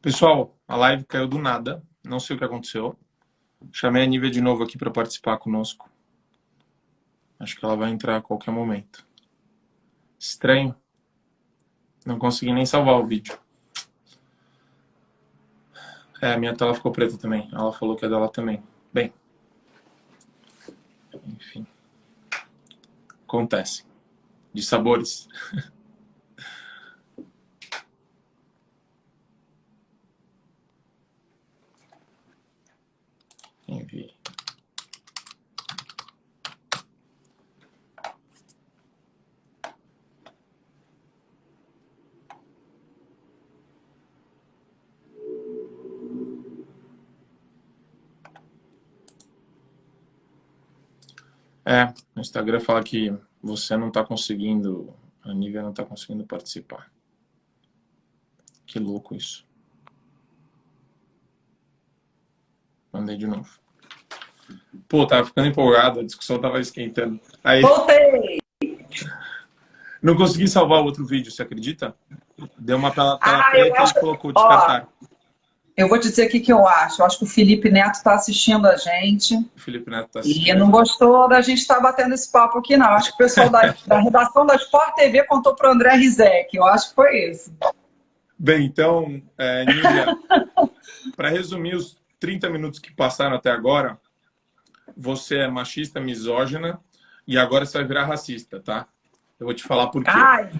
Pessoal, a live caiu do nada, não sei o que aconteceu. Chamei a Nívia de novo aqui para participar conosco. Acho que ela vai entrar a qualquer momento. Estranho. Não consegui nem salvar o vídeo. A minha tela ficou preta também. Ela falou que é dela também. Bem. Enfim. Acontece. De sabores. Enviei. O Instagram fala que você não está conseguindo, a Nívia não está conseguindo participar. Que louco isso. Mandei de novo. Pô, tava ficando empolgado, a discussão tava esquentando. Aí, Voltei! não consegui salvar o outro vídeo, você acredita? Deu uma tela Eu preta acho e que... colocou descartar. Eu vou te dizer o que eu acho. Eu acho que o Felipe Neto está assistindo a gente O Felipe Neto tá e assistindo. não gostou da gente estar batendo esse papo aqui, não. Eu acho que o pessoal da redação da Sport TV contou para o André Rizek. Eu acho que foi isso. Bem, então, Nívia, para resumir os 30 minutos que passaram até agora, você é machista, misógina e agora você vai virar racista, tá? Eu vou te falar por quê. Ai,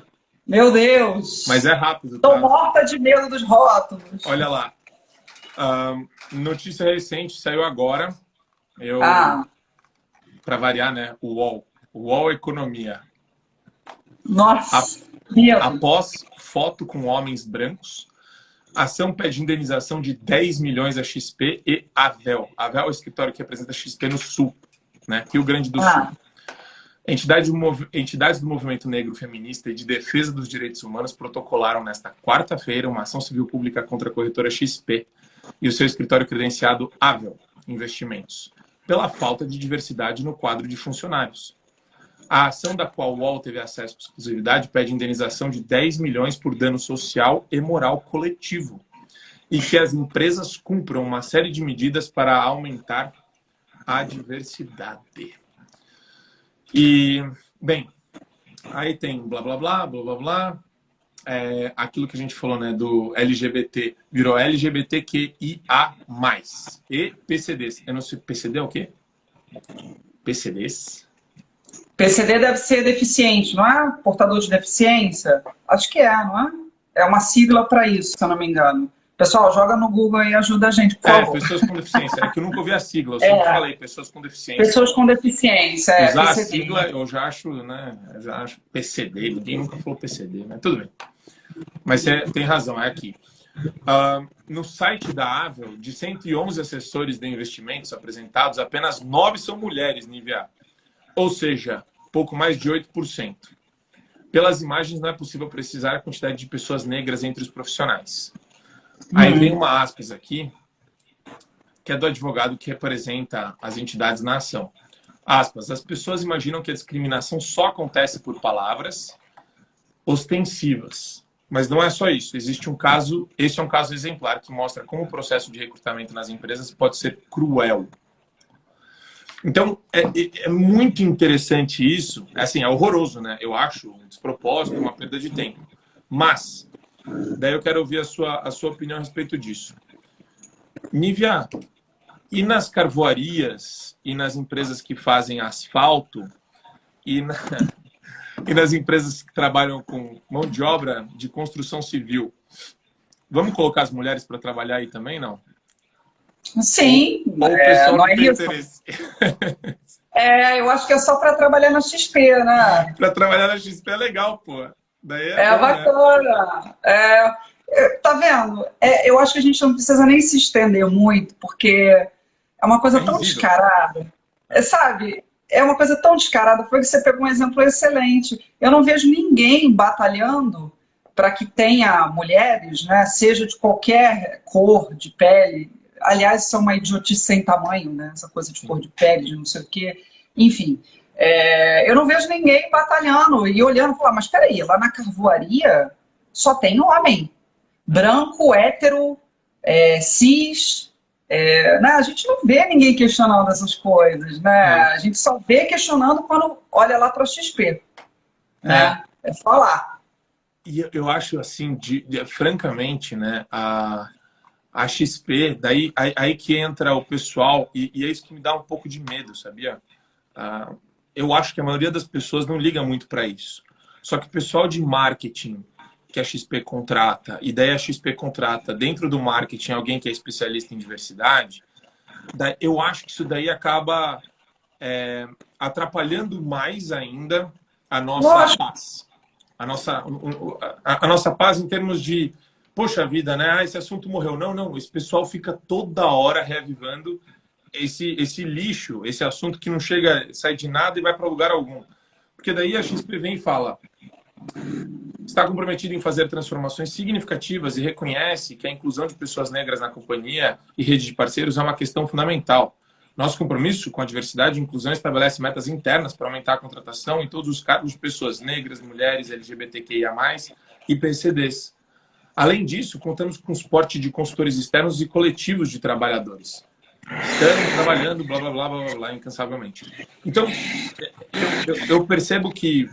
meu Deus! Mas é rápido, Tô tá? morta de medo dos rótulos. Olha lá. Notícia recente, saiu agora. Para variar, né? O UOL Economia. Nossa! Após foto com homens brancos, a ação pede indenização de 10 milhões a XP e Avel. Avel é o escritório que representa a XP no Sul, né? Rio Grande do Sul. Entidades do movimento negro feminista e de defesa dos direitos humanos protocolaram nesta quarta-feira uma ação civil pública contra a corretora XP e o seu escritório credenciado Avel Investimentos, pela falta de diversidade no quadro de funcionários. A ação da qual o UOL teve acesso à exclusividade pede indenização de 10 milhões por dano social e moral coletivo e que as empresas cumpram uma série de medidas para aumentar a diversidade. E, bem, aí tem blá, blá, blá, blá, blá, blá. Aquilo que a gente falou, né, do LGBT, virou LGBTQIA+, e PCDs. Eu não sei, PCD é o quê? PCDs? PCD deve ser deficiente, não é? Portador de deficiência? Acho que é, não é? É uma sigla para isso, se eu não me engano. Pessoal, joga no Google e ajuda a gente, por favor. Pessoas com deficiência. É que eu nunca ouvi a sigla, eu sempre falei pessoas com deficiência. Pessoas com deficiência, Usar PCD. a sigla, eu já acho, né? Eu já acho PCD, ninguém nunca falou PCD, né? Tudo bem. Mas você tem razão, é aqui. No site da Avel, de 111 assessores de investimentos apresentados, apenas 9 são mulheres, Nívia. Ou seja, pouco mais de 8%. Pelas imagens, não é possível precisar a quantidade de pessoas negras entre os profissionais. Aí vem uma aspas aqui, que é do advogado que representa as entidades na ação. Aspas, as pessoas imaginam que a discriminação só acontece por palavras ostensivas. Mas não é só isso. Existe um caso, este é um caso exemplar que mostra como o processo de recrutamento nas empresas pode ser cruel. Então, é muito interessante isso. Assim, é horroroso, né? Eu acho um despropósito, uma perda de tempo. Mas, daí eu quero ouvir a sua opinião a respeito disso. Nívia, e nas carvoarias, e nas empresas que fazem asfalto, e nas empresas que trabalham com mão de obra de construção civil, vamos colocar as mulheres para trabalhar aí também, não? Sim, ou o pessoal não é tem isso. interesse. Eu acho que é só para trabalhar na XP, né? Para trabalhar na XP é legal, pô. Daí bom, bacana. né? Tá vendo? Eu acho que a gente não precisa nem se estender muito, porque é uma coisa tão risível. descarada. Sabe? É uma coisa tão descarada. Foi que você pegou um exemplo excelente. Eu não vejo ninguém batalhando para que tenha mulheres, né? Seja de qualquer cor de pele. Aliás, isso é uma idiotice sem tamanho, né? Essa coisa de cor de pele, de não sei o quê. Enfim, eu não vejo ninguém batalhando e olhando e falar, mas peraí, lá na carvoaria só tem homem. Branco, hétero, cis, né? A gente não vê ninguém questionando essas coisas, né? A gente só vê questionando quando olha lá para a XP, né? É falar. E eu acho assim, francamente, né, a XP, daí aí que entra o pessoal, e é isso que me dá um pouco de medo, sabia? Eu acho que a maioria das pessoas não liga muito para isso. Só que o pessoal de marketing que a XP contrata, e daí a XP contrata dentro do marketing alguém que é especialista em diversidade, eu acho que isso daí acaba atrapalhando mais ainda a nossa Lógico. paz. A nossa paz em termos de, poxa vida, né? Esse assunto morreu. Não, não. Esse pessoal fica toda hora reavivando esse lixo, esse assunto que não chega, sai de nada e vai para lugar algum. Porque daí a XP vem e fala: está comprometido em fazer transformações significativas e reconhece que a inclusão de pessoas negras na companhia e rede de parceiros é uma questão fundamental. Nosso compromisso com a diversidade e inclusão estabelece metas internas para aumentar a contratação em todos os cargos de pessoas negras, mulheres, LGBTQIA+, e PCDs. Além disso, contamos com o suporte de consultores externos e coletivos de trabalhadores. Estamos trabalhando, blá, blá, blá, blá, blá, incansavelmente. Então, eu percebo que,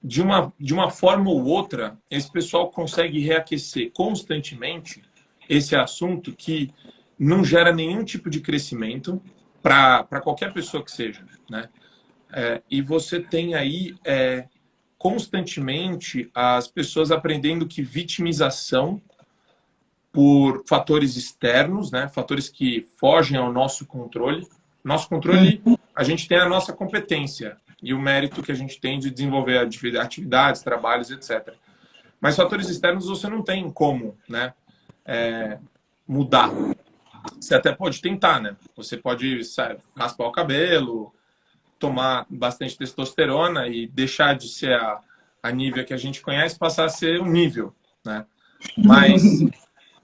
de uma forma ou outra, esse pessoal consegue reaquecer constantemente esse assunto que não gera nenhum tipo de crescimento para qualquer pessoa que seja, né? E você tem aí constantemente as pessoas aprendendo que vitimização por fatores externos, né? Fatores que fogem ao nosso controle. Nosso controle, a gente tem a nossa competência e o mérito que a gente tem de desenvolver atividades, trabalhos, etc. Mas fatores externos você não tem como, né, mudar. Você até pode tentar, né? Você pode raspar o cabelo, tomar bastante testosterona e deixar de ser a Nívea que a gente conhece, passar a ser o nível, né? Mas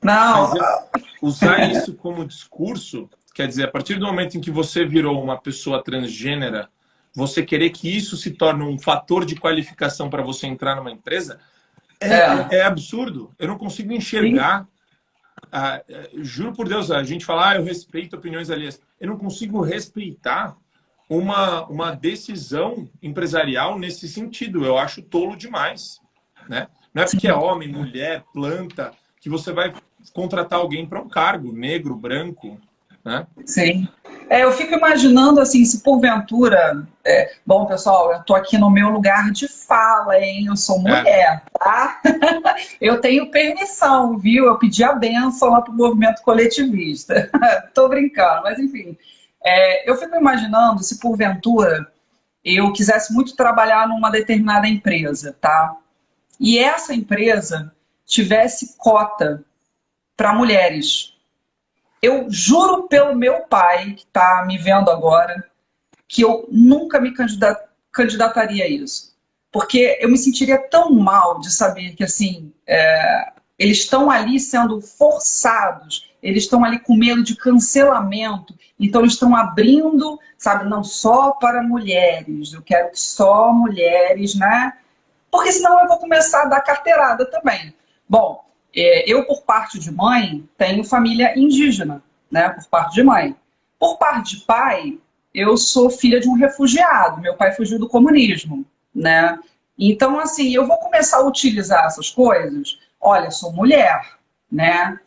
Não, usar isso como discurso, quer dizer, a partir do momento em que você virou uma pessoa transgênera, você querer que isso se torne um fator de qualificação para você entrar numa empresa, é absurdo. Eu não consigo enxergar. Juro por Deus, a gente fala, eu respeito opiniões alheias. Eu não consigo respeitar uma decisão empresarial nesse sentido. Eu acho tolo demais, né? Não é porque é homem, mulher, planta, que você vai contratar alguém para um cargo, negro, branco, né? sim. Eu fico imaginando, assim, se porventura... Bom, pessoal, eu estou aqui no meu lugar de fala, hein? Eu sou mulher, tá? Eu tenho permissão, viu? Eu pedi a benção lá para o movimento coletivista. Tô brincando, mas enfim. Eu fico imaginando se porventura eu quisesse muito trabalhar numa determinada empresa, tá? E essa empresa tivesse cota para mulheres. Eu juro pelo meu pai, que está me vendo agora, que eu nunca me candidataria a isso. Porque eu me sentiria tão mal de saber que, assim, eles estão ali sendo forçados, eles estão ali com medo de cancelamento, então eles estão abrindo, sabe, não só para mulheres, eu quero que só mulheres, né? Porque senão eu vou começar a dar carteirada também. Bom, eu, por parte de mãe, tenho família indígena, né? Por parte de mãe. Por parte de pai, eu sou filha de um refugiado. Meu pai fugiu do comunismo, né? Então, assim, eu vou começar a utilizar essas coisas. Olha, sou mulher, né?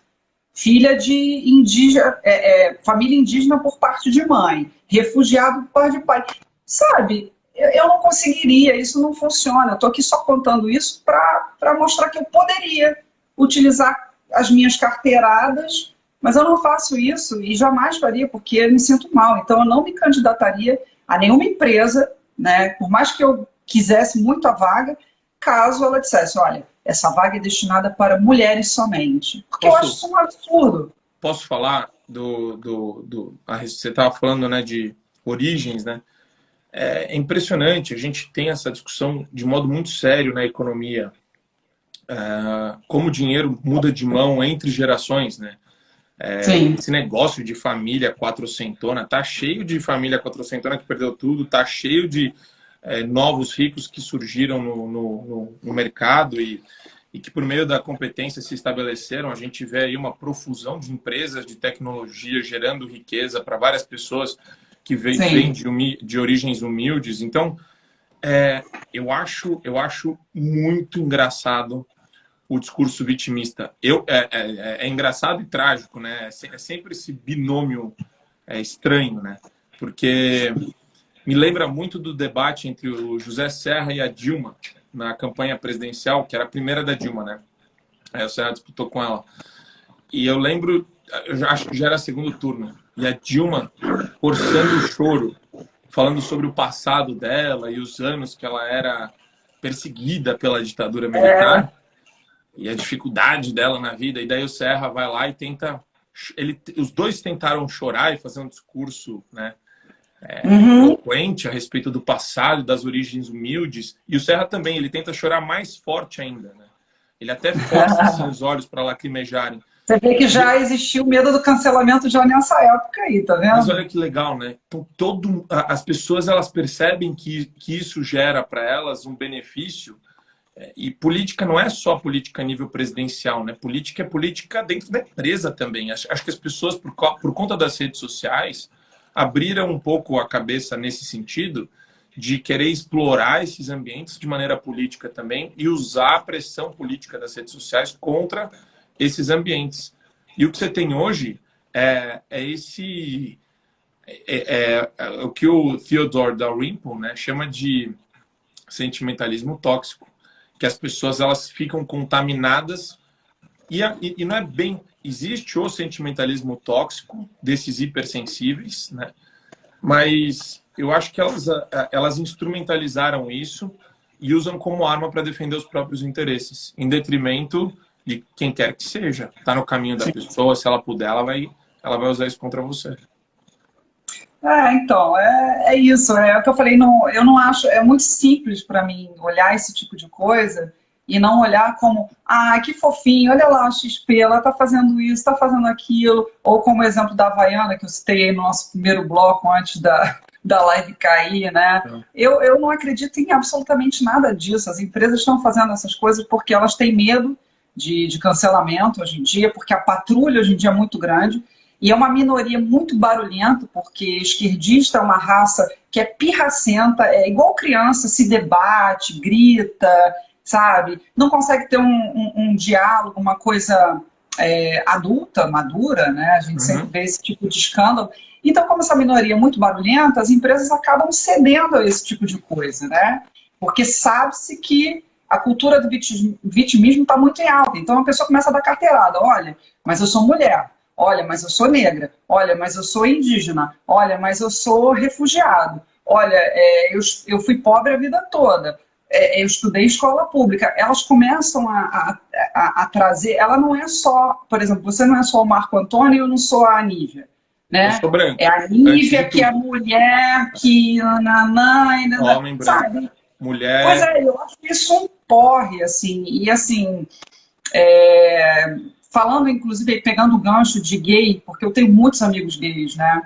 Filha de indígena, família indígena por parte de mãe, refugiado por parte de pai. Sabe, eu não conseguiria, isso não funciona. Eu estou aqui só contando isso para mostrar que eu poderia utilizar as minhas carteiradas, mas eu não faço isso e jamais faria, porque eu me sinto mal. Então, eu não me candidataria a nenhuma empresa, né, por mais que eu quisesse muito a vaga, caso ela dissesse, olha, essa vaga é destinada para mulheres somente. Porque eu acho isso um absurdo. Posso falar você estava falando, né, de origens, né? É impressionante, a gente tem essa discussão de modo muito sério na economia, como o dinheiro muda de mão entre gerações, né? Esse negócio de família quatrocentona, tá cheio de família quatrocentona que perdeu tudo, tá cheio de novos ricos que surgiram no mercado e que por meio da competência se estabeleceram. A gente vê aí uma profusão de empresas de tecnologia gerando riqueza para várias pessoas que vêm de origens humildes. Então, eu acho muito engraçado o discurso vitimista. É engraçado e trágico, né? É sempre esse binômio estranho, né? Porque me lembra muito do debate entre o José Serra e a Dilma na campanha presidencial, que era a primeira da Dilma, né? Aí o Serra disputou com ela. E eu lembro, eu acho que já era segundo turno, e a Dilma forçando o choro, falando sobre o passado dela e os anos que ela era perseguida pela ditadura militar e a dificuldade dela na vida. E daí o Serra vai lá e tenta... os dois tentaram chorar e fazer um discurso, né, eloquente a respeito do passado, das origens humildes. E o Serra também, ele tenta chorar mais forte ainda, né? Ele até força assim, os olhos para lacrimejarem. Você vê que já existiu medo do cancelamento já nessa época aí, tá vendo? Mas olha que legal, né? Então, as pessoas elas percebem que isso gera para elas um benefício. E política não é só política a nível presidencial, né? Política é política dentro da empresa também. Acho que as pessoas, por conta das redes sociais, abriram um pouco a cabeça nesse sentido de querer explorar esses ambientes de maneira política também e usar a pressão política das redes sociais contra esses ambientes. E o que você tem hoje é o que o Theodore Dalrymple, né, chama de sentimentalismo tóxico, que as pessoas elas ficam contaminadas e não é bem... Existe o sentimentalismo tóxico desses hipersensíveis, né? Mas eu acho que elas instrumentalizaram isso e usam como arma para defender os próprios interesses, em detrimento de quem quer que seja. Está no caminho da pessoa, se ela puder, ela vai usar isso contra você. Então, é isso. É o que eu falei, eu não acho... É muito simples para mim olhar esse tipo de coisa e não olhar como, que fofinho, olha lá a XP, ela está fazendo isso, está fazendo aquilo. Ou como o exemplo da Havaiana, que eu citei no nosso primeiro bloco antes da live cair, né? Eu não acredito em absolutamente nada disso. As empresas estão fazendo essas coisas porque elas têm medo de cancelamento hoje em dia, porque a patrulha hoje em dia é muito grande. E é uma minoria muito barulhenta, porque esquerdista é uma raça que é pirracenta, é igual criança, se debate, grita, sabe? Não consegue ter um diálogo, uma coisa adulta, madura, né? A gente sempre vê esse tipo de escândalo. Então, como essa minoria é muito barulhenta, as empresas acabam cedendo a esse tipo de coisa, né? Porque sabe-se que a cultura do vitimismo está muito em alta. Então, a pessoa começa a dar carteirada. Olha, mas eu sou mulher. Olha, mas eu sou negra. Olha, mas eu sou indígena. Olha, mas eu sou refugiado. Olha, eu fui pobre a vida toda. Eu estudei escola pública. Elas começam a trazer... Ela não é só... Por exemplo, você não é só o Marco Antônio e eu não sou a Anívia. Né? Eu sou branco. É a Nívia, que é a mulher, que... Homem branco. Sabe? Mulher... Pois eu acho isso um porre, assim. E assim... falando, inclusive, pegando o gancho de gay, porque eu tenho muitos amigos gays, né?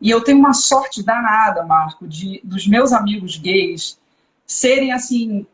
E eu tenho uma sorte danada, Marco, dos meus amigos gays serem, assim...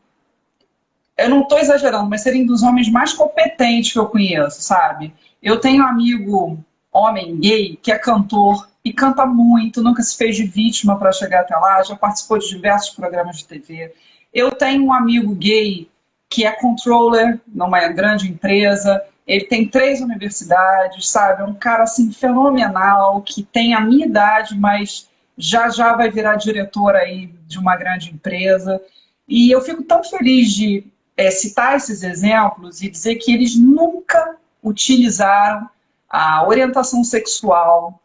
Eu não estou exagerando, mas serem dos homens mais competentes que eu conheço, sabe? Eu tenho um amigo... homem gay, que é cantor e canta muito, nunca se fez de vítima para chegar até lá, já participou de diversos programas de TV. Eu tenho um amigo gay que é controller numa grande empresa, ele tem 3 universidades, sabe? É um cara assim fenomenal, que tem a minha idade, mas já vai virar diretor aí de uma grande empresa. E eu fico tão feliz de citar esses exemplos e dizer que eles nunca utilizaram a orientação sexual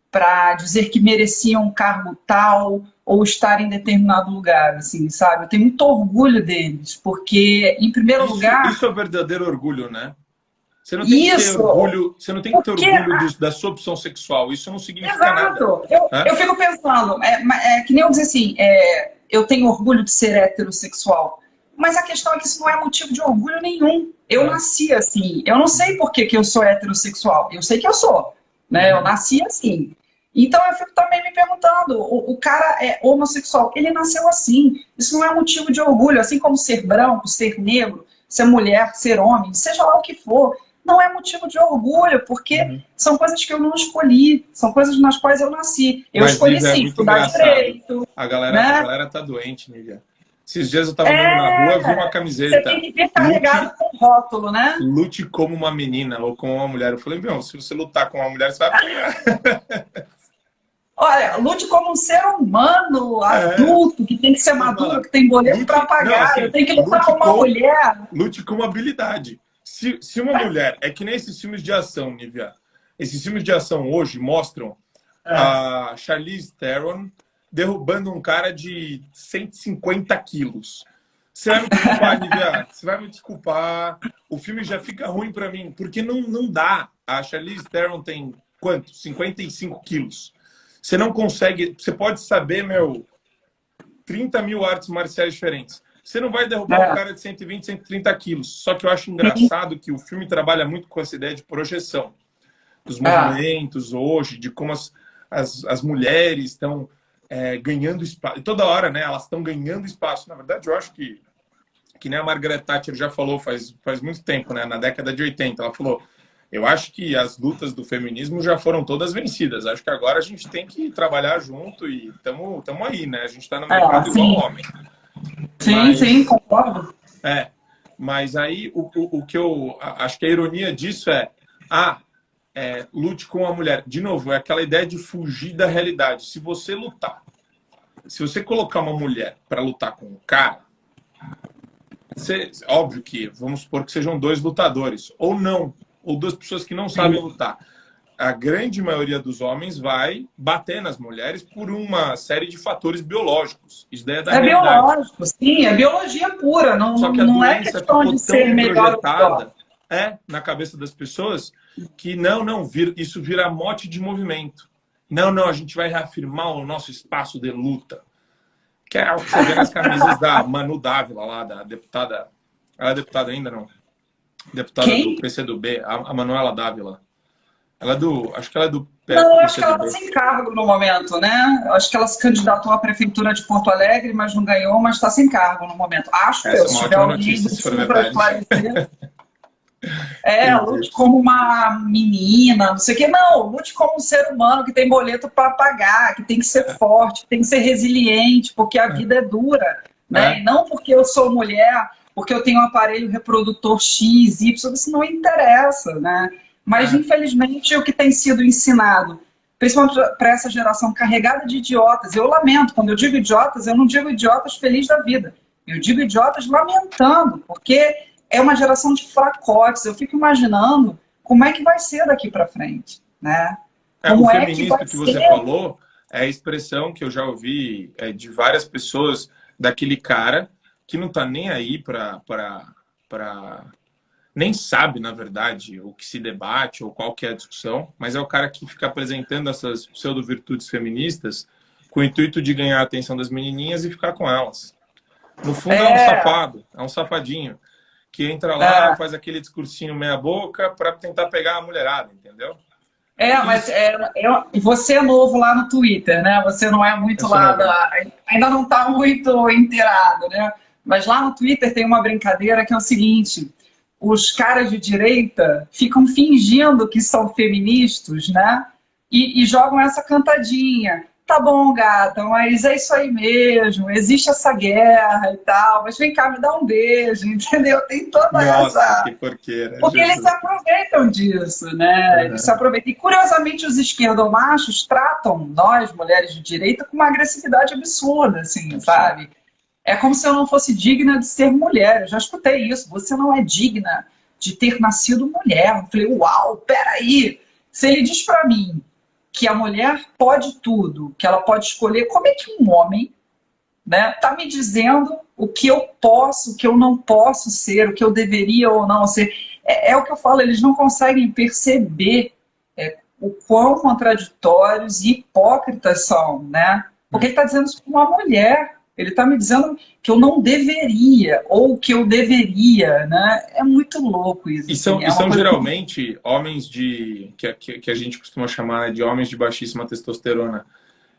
para dizer que mereciam um cargo tal ou estar em determinado lugar, assim, sabe? Eu tenho muito orgulho deles, porque, em primeiro lugar... Isso é o verdadeiro orgulho, né? Você não tem que ter orgulho, você não tem que ter orgulho da sua opção sexual. Isso não significa nada. Eu fico pensando, que nem eu dizer assim, eu tenho orgulho de ser heterossexual. Mas a questão é que isso não é motivo de orgulho nenhum. Eu nasci assim. Eu não sei por que eu sou heterossexual. Eu sei que eu sou. Né? Eu nasci assim. Então eu fico também me perguntando, o cara é homossexual, ele nasceu assim. Isso não é motivo de orgulho. Assim como ser branco, ser negro, ser mulher, ser homem, seja lá o que for, não é motivo de orgulho, porque são coisas que eu não escolhi, são coisas nas quais eu nasci. Eu Mas, escolhi, Nívia, é sim, muito estudar engraçado. direito, A né? galera tá doente, Nívia. Esses dias eu tava andando na rua, vi uma Você tem camiseta. que vir Lute, carregado com rótulo, né? lute como uma menina ou como uma mulher. Eu falei, meu, se você lutar como uma mulher, você vai apanhar. Olha, lute como um ser humano, É, adulto, que tem que ser você maduro, fala, que tem boleto para não, pagar. Eu assim, tenho que lutar como uma mulher. lute com habilidade. Se uma mulher, é que nem esses filmes de ação, Nívia. Esses filmes de ação hoje mostram a Charlize Theron derrubando um cara de 150 quilos. Você vai me desculpar, Nívia. Você vai me desculpar. O filme já fica ruim para mim, porque não dá. A Charlize Theron tem quanto? 55 quilos. Você não consegue. Você pode saber, meu, 30 mil artes marciais diferentes. Você não vai derrubar um cara de 120, 130 quilos. Só que eu acho engraçado que o filme trabalha muito com essa ideia de projeção. Dos movimentos hoje, de como as mulheres estão ganhando espaço. Toda hora, né? Elas estão ganhando espaço. Na verdade, eu acho que nem a Margaret Thatcher já falou faz muito tempo, né? Na década de 80. Ela falou, eu acho que as lutas do feminismo já foram todas vencidas. Acho que agora a gente tem que trabalhar junto e estamos aí, né? A gente está no mercado igual homem. Sim, concordo. Mas aí o que eu acho que a ironia disso lute com a mulher. De novo, é aquela ideia de fugir da realidade. Se você colocar uma mulher para lutar com um cara, óbvio que, vamos supor que sejam dois lutadores, ou não, ou duas pessoas que não sabem lutar. A grande maioria dos homens vai bater nas mulheres por uma série de fatores biológicos. Isso daí é da realidade. Biológico, sim, é biologia pura. Só que a não é doença questão ficou de ser tão melhor ou pior. projetada na cabeça das pessoas que isso vira mote de movimento. Não, a gente vai reafirmar o nosso espaço de luta. Que é o que você vê nas camisas da Manu Dávila, lá, da deputada. Ela é deputada ainda, não? Deputada do PCdoB, a Manuela Dávila. Acho que ela é do Não, acho que ela está sem cargo no momento, né? Acho que ela se candidatou à prefeitura de Porto Alegre, mas não ganhou, mas está sem cargo no momento. Acho que se tiver alguém do sul para esclarecer. Lute como uma menina, não sei o quê. Não, lute como um ser humano que tem boleto para pagar, que tem que ser forte, que tem que ser resiliente, porque a vida é dura, né? E não porque eu sou mulher, porque eu tenho um aparelho reprodutor X, Y, isso não interessa, né? Mas, infelizmente, o que tem sido ensinado, principalmente para essa geração carregada de idiotas, eu lamento, quando eu digo idiotas, eu não digo idiotas felizes da vida, eu digo idiotas lamentando, porque é uma geração de fracotes. Eu fico imaginando como é que vai ser daqui para frente, né? O feminismo que você falou é a expressão que eu já ouvi de várias pessoas daquele cara que não está nem aí para nem sabe, na verdade, o que se debate ou qual que é a discussão, mas é o cara que fica apresentando essas pseudo-virtudes feministas com o intuito de ganhar a atenção das menininhas e ficar com elas. No fundo é um safado, é um safadinho, que entra lá, faz aquele discursinho meia boca para tentar pegar a mulherada, entendeu? Mas você é novo lá no Twitter, né? Você não é muito ainda não está muito inteirado, né? Mas lá no Twitter tem uma brincadeira que é o seguinte: os caras de direita ficam fingindo que são feministas, né? E jogam essa cantadinha. Tá bom, gata, mas é isso aí mesmo, existe essa guerra e tal, mas vem cá, me dá um beijo, entendeu? Tem toda essa... que porqueira. Porque eles se aproveitam disso, né? Eles se aproveitam. E, curiosamente, os esquerdomachos tratam nós, mulheres de direita, com uma agressividade absurda, assim, sabe? É como se eu não fosse digna de ser mulher. Eu já escutei isso. Você não é digna de ter nascido mulher. Eu falei, uau, peraí. Se ele diz pra mim que a mulher pode tudo, que ela pode escolher, como é que um homem, né, tá me dizendo o que eu posso, o que eu não posso ser, o que eu deveria ou não ser? É o que eu falo, eles não conseguem perceber o quão contraditórios e hipócritas são, né? Porque ele está dizendo isso para uma mulher. Ele está me dizendo que eu não deveria, ou que eu deveria, né? É muito louco isso. E são geralmente homens que a gente costuma chamar de homens de baixíssima testosterona.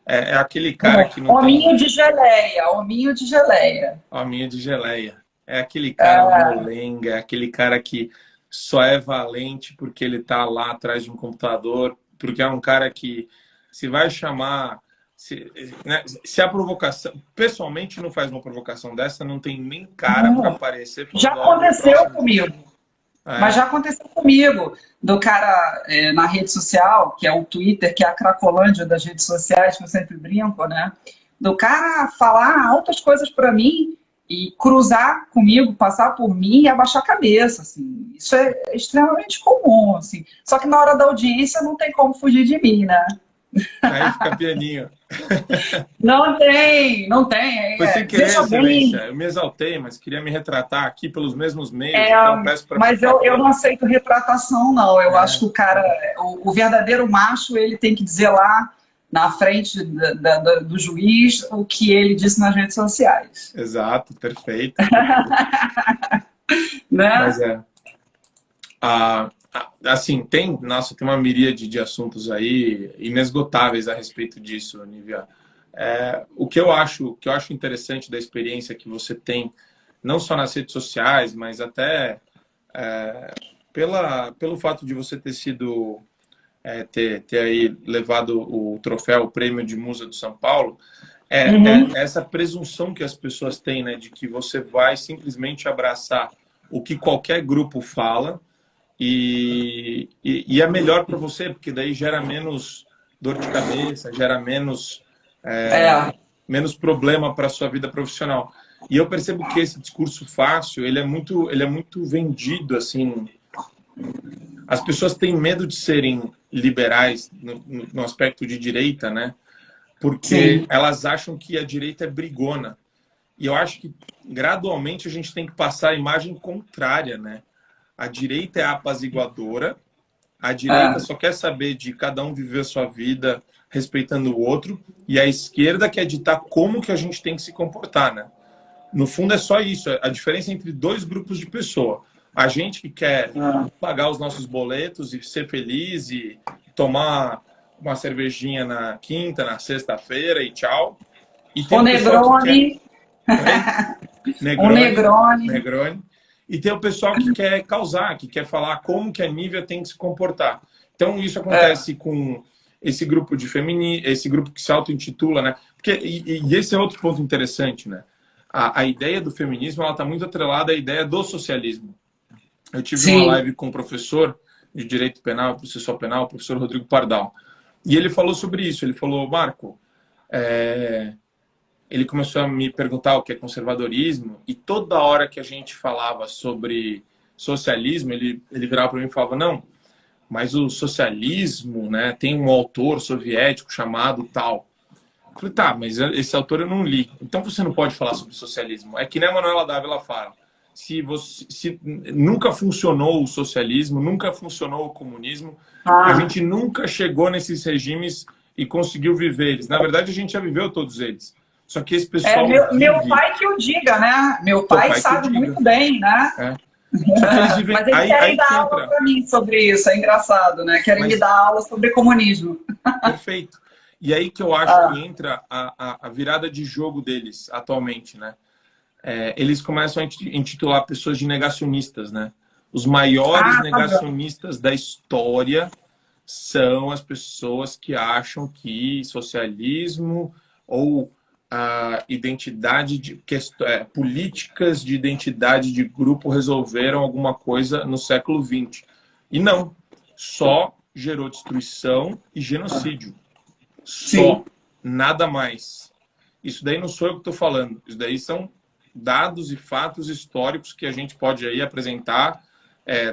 É aquele cara que não hominho de geleia, hominho de geleia. Hominho de geleia. É aquele cara molenga, é aquele cara que só é valente porque ele tá lá atrás de um computador, porque é um cara que se vai chamar... Se a provocação... Pessoalmente, não faz uma provocação dessa, não tem nem cara para aparecer Já falando, ó, meu aconteceu próximo... comigo. Mas já aconteceu comigo, do cara na rede social, que é o Twitter, que é a Cracolândia das redes sociais, que eu sempre brinco, né? Do cara falar altas coisas para mim e cruzar comigo, passar por mim e abaixar a cabeça, assim. Isso é extremamente comum, assim. Só que na hora da audiência não tem como fugir de mim, né? Aí fica pianinho. Não tem, não tem. Foi sem querer, Veja excelência. bem, Eu me exaltei, mas queria me retratar aqui pelos mesmos meios, então peço para, por mas eu não favor. aceito retratação, não. Eu acho que o cara, o verdadeiro macho, ele tem que dizer lá na frente do juiz o que ele disse nas redes sociais. Exato, perfeito. Né? Mas assim, nossa, tem uma miríade de assuntos aí inesgotáveis a respeito disso, Nívia. O que eu acho interessante da experiência que você tem, não só nas redes sociais, mas até pelo fato de você ter sido ter aí levado o troféu, o prêmio de Musa do São Paulo, essa presunção que as pessoas têm, né, de que você vai simplesmente abraçar o que qualquer grupo fala e é melhor para você, porque daí gera menos dor de cabeça, gera menos problema para a sua vida profissional. E eu percebo que esse discurso fácil, ele é muito vendido, assim. As pessoas têm medo de serem liberais no aspecto de direita, né? Porque elas acham que a direita é brigona. E eu acho que, gradualmente, a gente tem que passar a imagem contrária, né? A direita é a apaziguadora, a direita só quer saber de cada um viver a sua vida respeitando o outro, e a esquerda quer ditar como que a gente tem que se comportar, né? No fundo é só isso, a diferença entre dois grupos de pessoa. A gente que quer pagar os nossos boletos e ser feliz e tomar uma cervejinha na quinta, na sexta-feira e tchau. E tem o Negroni. Negroni. E tem o pessoal que quer causar, que quer falar como que a Nívia tem que se comportar. Então isso acontece com esse grupo esse grupo que se auto-intitula, né? Porque, e esse é outro ponto interessante, né? A ideia do feminismo, ela está muito atrelada à ideia do socialismo. Eu tive uma live com um professor de Direito Penal, Processual Penal, o professor Rodrigo Pardal. E ele falou sobre isso. Ele falou, Marco, ele começou a me perguntar o que é conservadorismo, e toda hora que a gente falava sobre socialismo, ele virava para mim e falava, não, mas o socialismo, né, tem um autor soviético chamado tal. Eu falei, tá, mas esse autor eu não li. Então você não pode falar sobre socialismo. É que nem a Manuela Dávila fala. Se nunca funcionou o socialismo, nunca funcionou o comunismo, a gente nunca chegou nesses regimes e conseguiu viver eles. Na verdade, a gente já viveu todos eles. Só que esse pessoal... meu pai que o diga, né? Meu pai sabe muito bem, né? Só que eles vivem... Mas eles querem dar aula para mim sobre isso, é engraçado, né? Querem me dar aula sobre comunismo. Perfeito. E aí que eu acho que entra a virada de jogo deles atualmente, né? Eles começam a intitular pessoas de negacionistas, né? Os maiores negacionistas da história são as pessoas que acham que socialismo ou políticas de identidade de grupo resolveram alguma coisa no século XX. E não, só gerou destruição e genocídio. Só, nada mais. Isso daí não sou eu que estou falando, isso daí são dados e fatos históricos que a gente pode aí apresentar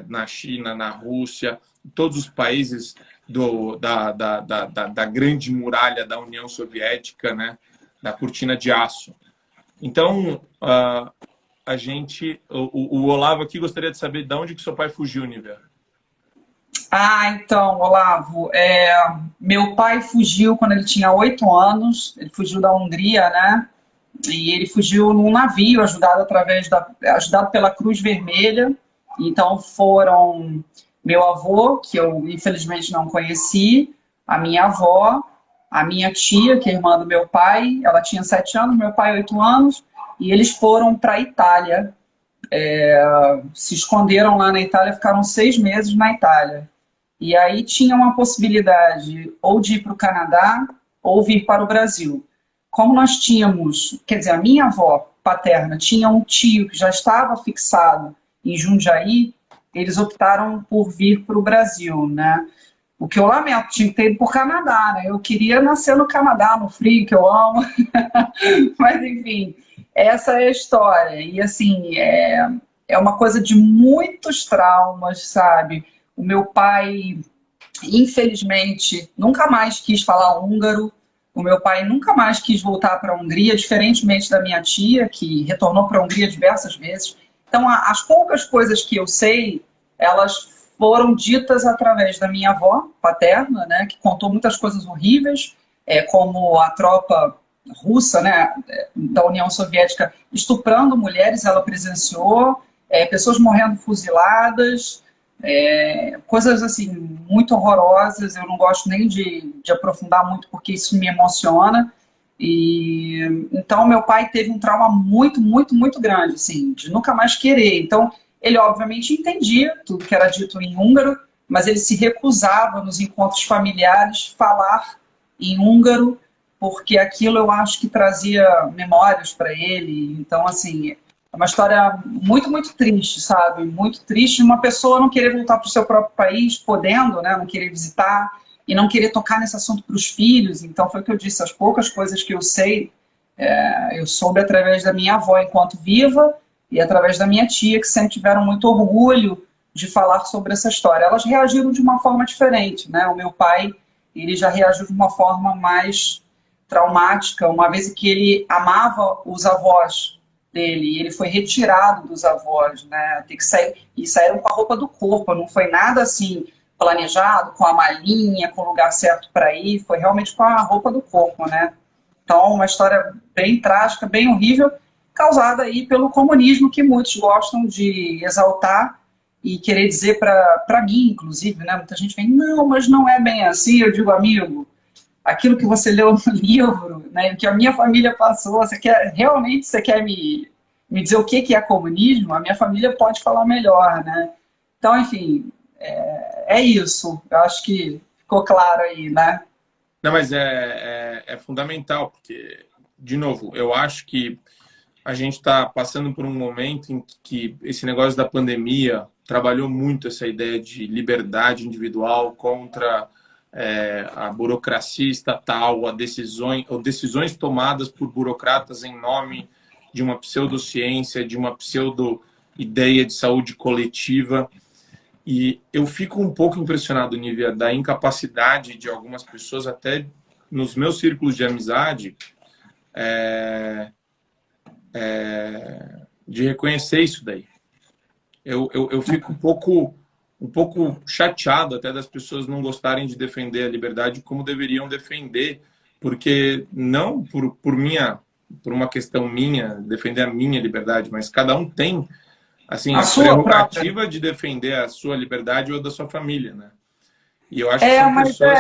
na China, na Rússia, todos os países da grande muralha da União Soviética, né? Da cortina de aço. Então, o Olavo aqui gostaria de saber de onde que seu pai fugiu, Nívia. Então, Olavo, meu pai fugiu quando ele tinha 8 anos, ele fugiu da Hungria, né? E ele fugiu num navio ajudado pela Cruz Vermelha. Então foram meu avô, que eu infelizmente não conheci, a minha avó, a minha tia, que é irmã do meu pai, ela tinha 7 anos, meu pai 8 anos, e eles foram para a Itália. se esconderam lá na Itália, ficaram 6 meses na Itália. E aí tinha uma possibilidade ou de ir para o Canadá ou vir para o Brasil. Como nós tínhamos, quer dizer, a minha avó paterna tinha um tio que já estava fixado em Jundiaí, eles optaram por vir para o Brasil, né? O que eu lamento, tinha que ter ido para o Canadá, né? Eu queria nascer no Canadá, no frio, que eu amo. Mas, enfim, essa é a história. E, assim, é uma coisa de muitos traumas, sabe? O meu pai, infelizmente, nunca mais quis falar húngaro. O meu pai nunca mais quis voltar para a Hungria, diferentemente da minha tia, que retornou para a Hungria diversas vezes. Então, as poucas coisas que eu sei, elas foram ditas através da minha avó paterna, né, que contou muitas coisas horríveis, como a tropa russa, né, da União Soviética estuprando mulheres, ela presenciou, pessoas morrendo fuziladas, coisas assim muito horrorosas. Eu não gosto nem de aprofundar muito porque isso me emociona. E então meu pai teve um trauma muito, muito, muito grande, assim, de nunca mais querer. Então ele obviamente entendia tudo que era dito em húngaro, mas ele se recusava nos encontros familiares falar em húngaro, porque aquilo eu acho que trazia memórias para ele. Então, assim, é uma história muito, muito triste, sabe? Muito triste de uma pessoa não querer voltar para o seu próprio país, podendo, né? Não querer visitar e não querer tocar nesse assunto para os filhos. Então, foi o que eu disse, as poucas coisas que eu sei, eu soube através da minha avó enquanto viva, e através da minha tia, que sempre tiveram muito orgulho de falar sobre essa história. Elas reagiram de uma forma diferente, né? O meu pai, ele já reagiu de uma forma mais traumática, uma vez que ele amava os avós dele, ele foi retirado dos avós, né? Tem que sair, e saíram com a roupa do corpo, não foi nada assim planejado, com a malinha, com o lugar certo para ir, foi realmente com a roupa do corpo, né? Então, uma história bem trágica, bem horrível, causada aí pelo comunismo, que muitos gostam de exaltar e querer dizer para mim, inclusive, né? Muita gente vem, não, mas não é bem assim. Eu digo, amigo, aquilo que você leu no livro, né, que a minha família passou, realmente você quer me dizer o que é comunismo? A minha família pode falar melhor, né? Então, enfim, é isso. Eu acho que ficou claro aí, né? Não, mas é fundamental, porque, de novo, eu acho que a gente está passando por um momento em que esse negócio da pandemia trabalhou muito essa ideia de liberdade individual contra a burocracia estatal, ou decisões tomadas por burocratas em nome de uma pseudociência, de uma pseudo-ideia de saúde coletiva. E eu fico um pouco impressionado, Nívia, da incapacidade de algumas pessoas, até nos meus círculos de amizade, de reconhecer isso daí. Eu fico um pouco chateado até das pessoas não gostarem de defender a liberdade como deveriam defender, porque não por uma questão minha, defender a minha liberdade, mas cada um tem assim, a prerrogativa própria de defender a sua liberdade ou da sua família, né? E eu acho que são pessoas...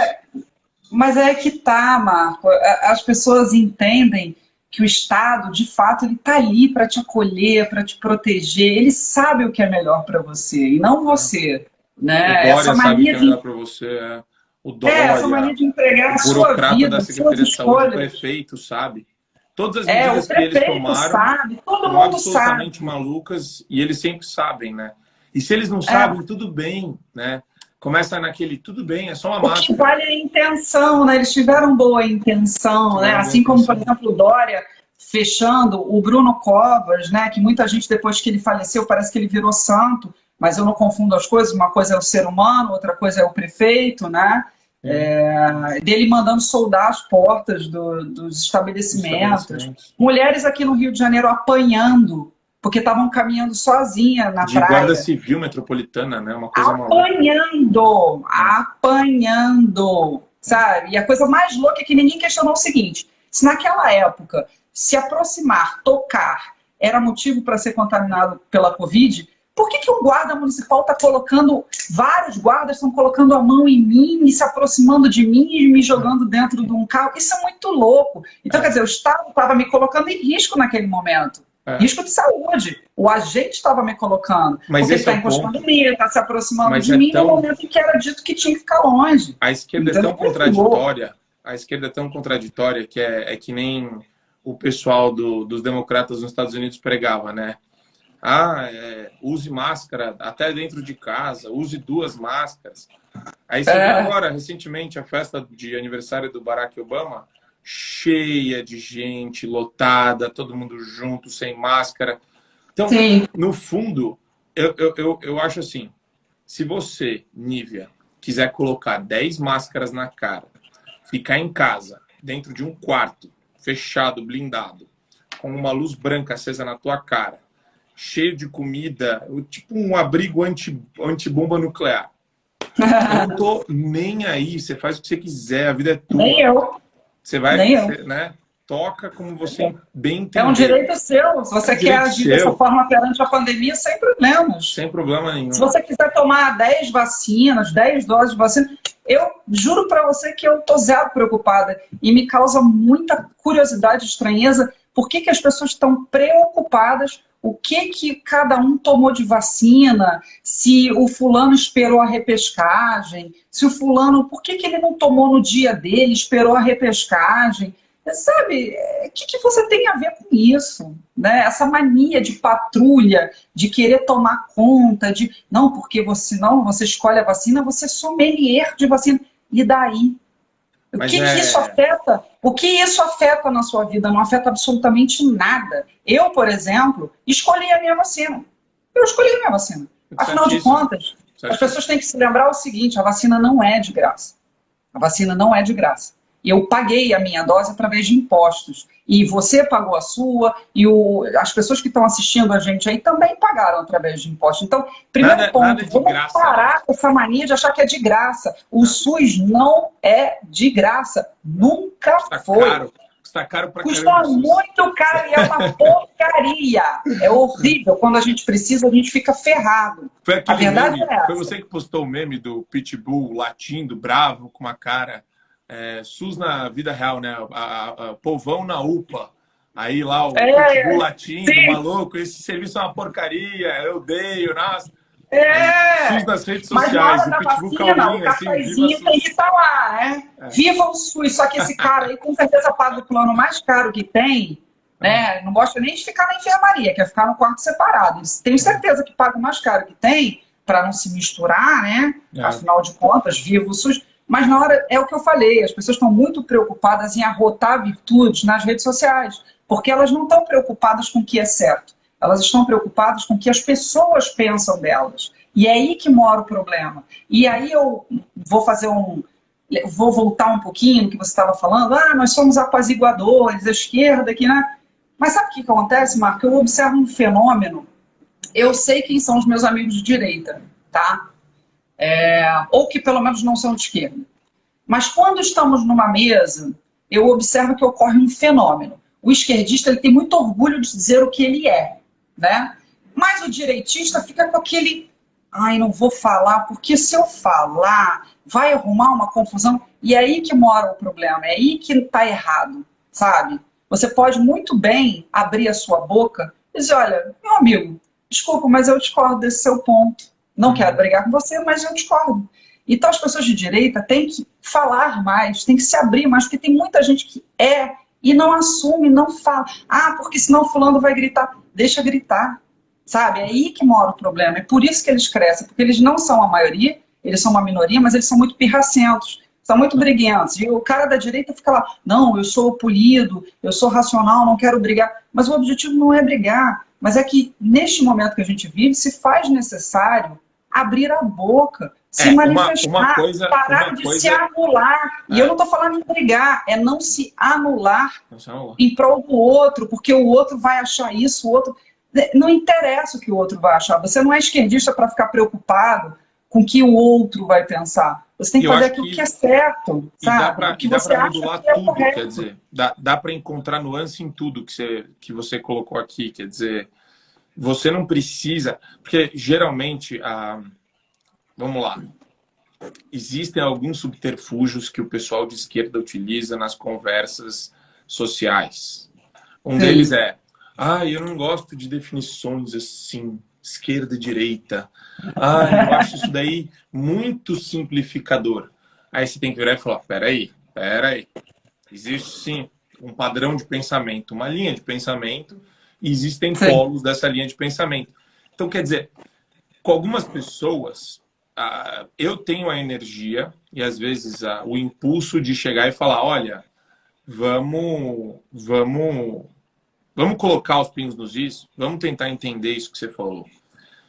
Mas é que tá, Marco. As pessoas entendem que o Estado, de fato, ele está ali para te acolher, para te proteger. Ele sabe o que é melhor para você, e não você. Né? O Dória sabe o que é melhor para você. O Dória, essa mania de entregar a sua vida, da Secretaria de Saúde, o prefeito sabe. Todas as medidas que eles tomaram sabe, todo são mundo absolutamente sabe. malucas, e eles sempre sabem, né? E se eles não sabem, tudo bem, né? Começa naquele, tudo bem, é só uma máscara. O que vale é a intenção, né? Eles tiveram boa intenção, né? Assim como, por exemplo, o Dória fechando, o Bruno Covas, né? Que muita gente, depois que ele faleceu, parece que ele virou santo, mas eu não confundo as coisas, uma coisa é o ser humano, outra coisa é o prefeito, né? Dele mandando soldar as portas dos estabelecimentos. Mulheres aqui no Rio de Janeiro apanhando, porque estavam caminhando sozinha na praia. De guarda civil metropolitana, né? Uma coisa apanhando, sabe? E a coisa mais louca é que ninguém questionou o seguinte: se naquela época se aproximar, tocar, era motivo para ser contaminado pela Covid, por que o guarda municipal está colocando, vários guardas estão colocando a mão em mim e se aproximando de mim e me jogando dentro de um carro? Isso é muito louco. Então, quer dizer, o Estado estava me colocando em risco naquele momento. Risco de saúde. O agente estava me colocando. Mas porque ele esse está é o encostando ponto. em mim, ele está se aproximando Mas de é mim no tão... momento em que era dito que tinha que ficar longe. A esquerda é Entendeu? tão contraditória, a esquerda é tão contraditória que é que nem o pessoal dos democratas nos Estados Unidos pregava, né? Use máscara até dentro de casa, use 2 máscaras. Aí você viu É, agora, recentemente, a festa de aniversário do Barack Obama, cheia de gente, lotada, todo mundo junto, sem máscara. Então, sim. no fundo, eu acho assim, se você, Nívia, quiser colocar 10 máscaras na cara, ficar em casa, dentro de um quarto, fechado, blindado, com uma luz branca acesa na tua cara, cheio de comida, tipo um abrigo antibomba nuclear. Eu não tô nem aí, você faz o que você quiser, a vida é Nem tua. eu, Você vai, nem eu. né? Toca como você bem É um entender. direito seu. Se É um você quer direito agir dessa seu, forma perante a pandemia, sem problemas. sem problema Se nenhum. você quiser tomar 10 vacinas, 10 doses de vacina, eu juro para você que eu estou zero preocupada. E me causa muita curiosidade e estranheza por que as pessoas estão preocupadas o que cada um tomou de vacina, se o fulano esperou a repescagem, se o fulano, por que ele não tomou no dia dele, esperou a repescagem. Sabe, o que você tem a ver com isso? Né? Essa mania de patrulha, de querer tomar conta, de não, porque você não, você escolhe a vacina, você é sommelier de vacina. E daí? O Mas que isso afeta? O que isso afeta na sua vida? Não afeta absolutamente nada. Eu, por exemplo, escolhi a minha vacina. Eu escolhi a minha vacina. Afinal de certíssimo, contas, as certíssimo. pessoas têm que se lembrar o seguinte: a vacina não é de graça. A vacina não é de graça. Eu paguei a minha dose através de impostos. E você pagou a sua, e as pessoas que estão assistindo a gente aí também pagaram através de impostos. Então, primeiro Nada ponto, de vamos graça, né? parar com essa mania de achar que é de graça. O SUS não é de graça. Nunca Custa foi. caro. Custa caro pra Custa caramba o SUS. muito caro e é uma porcaria. É horrível. Quando a gente precisa, a gente fica ferrado. Foi A aquele verdade meme, é foi essa. você que postou o meme do Pitbull latindo, bravo, com uma cara. SUS na vida real, né? Povão na UPA. Aí lá o Pitbull É, latindo, sim, maluco, esse serviço é uma porcaria, eu odeio, nossa. Aí, SUS é. nas redes Mas na sociais, hora o da Pitbull vacina, o calminho, assim, viva cafezinho tem que SUS. estar lá, né? Viva o SUS. Só que esse cara aí com certeza paga o plano mais caro que tem, né? Não gosta nem de ficar na enfermaria, quer ficar no quarto separado. Tenho certeza que paga o mais caro que tem, para não se misturar, né? É. Afinal de contas, viva o SUS. Mas na hora, é o que eu falei, as pessoas estão muito preocupadas em arrotar virtudes nas redes sociais, porque elas não estão preocupadas com o que é certo. Elas estão preocupadas com o que as pessoas pensam delas. E é aí que mora o problema. E aí eu vou fazer vou voltar um pouquinho no que você estava falando. Nós somos apaziguadores, a esquerda aqui, né? Mas sabe o que acontece, Marco? Eu observo um fenômeno. Eu sei quem são os meus amigos de direita, tá? Ou que pelo menos não são de esquerda. Mas quando estamos numa mesa, eu observo que ocorre um fenômeno. O esquerdista ele tem muito orgulho de dizer o que ele é, né? Mas o direitista fica com aquele, não vou falar, porque se eu falar, vai arrumar uma confusão. E é aí que mora o problema, é aí que está errado, sabe? Você pode muito bem abrir a sua boca e dizer, olha, meu amigo, desculpa, mas eu discordo desse seu ponto. Não quero brigar com você, mas eu discordo. Então as pessoas de direita têm que falar mais, têm que se abrir mais, porque tem muita gente que e não assume, não fala. Porque senão fulano vai gritar. Deixa gritar, sabe? É aí que mora o problema. É por isso que eles crescem, porque eles não são a maioria, eles são uma minoria, mas eles são muito pirracentos, são muito briguentos. E o cara da direita fica lá, não, eu sou polido, eu sou racional, não quero brigar. Mas o objetivo não é brigar, mas é que neste momento que a gente vive, se faz necessário abrir a boca, se manifestar, parar de se anular. E eu não estou falando em brigar, é não se anular em prol do outro, porque o outro vai achar isso, o outro... Não interessa o que o outro vai achar. Você não é esquerdista para ficar preocupado com o que o outro vai pensar. Você tem que fazer aquilo que é certo, sabe? O que você acha modular que é tudo, correto. Quer dizer, dá para encontrar nuance em tudo que você colocou aqui. Quer dizer, você não precisa... Porque, geralmente, vamos lá. Existem alguns subterfúgios que o pessoal de esquerda utiliza nas conversas sociais. Um deles é, Ah, eu não gosto de definições assim, esquerda e direita. Ah, eu acho isso daí muito simplificador. Aí você tem que virar e falar, peraí. Existe sim um padrão de pensamento, uma linha de pensamento, e existem Sim. polos dessa linha de pensamento. Então, quer dizer, com algumas pessoas, eu tenho a energia e às vezes o impulso de chegar e falar, olha, vamos colocar os pingos nos is, vamos tentar entender isso que você falou.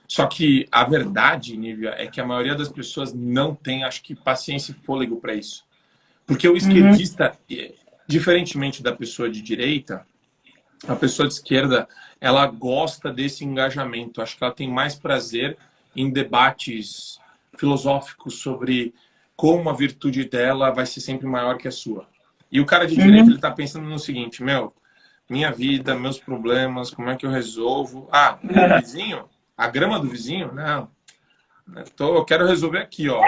Só que a verdade, Nívia, é que a maioria das pessoas não tem, acho que, paciência e fôlego para isso. Porque o esquerdista, diferentemente da pessoa de direita, a pessoa de esquerda, ela gosta desse engajamento. Acho que ela tem mais prazer em debates filosóficos sobre como a virtude dela vai ser sempre maior que a sua. E o cara de direita, ele está pensando no seguinte, minha vida, meus problemas, como é que eu resolvo? Ah, o vizinho? A grama do vizinho? Não. Eu quero resolver aqui, ó.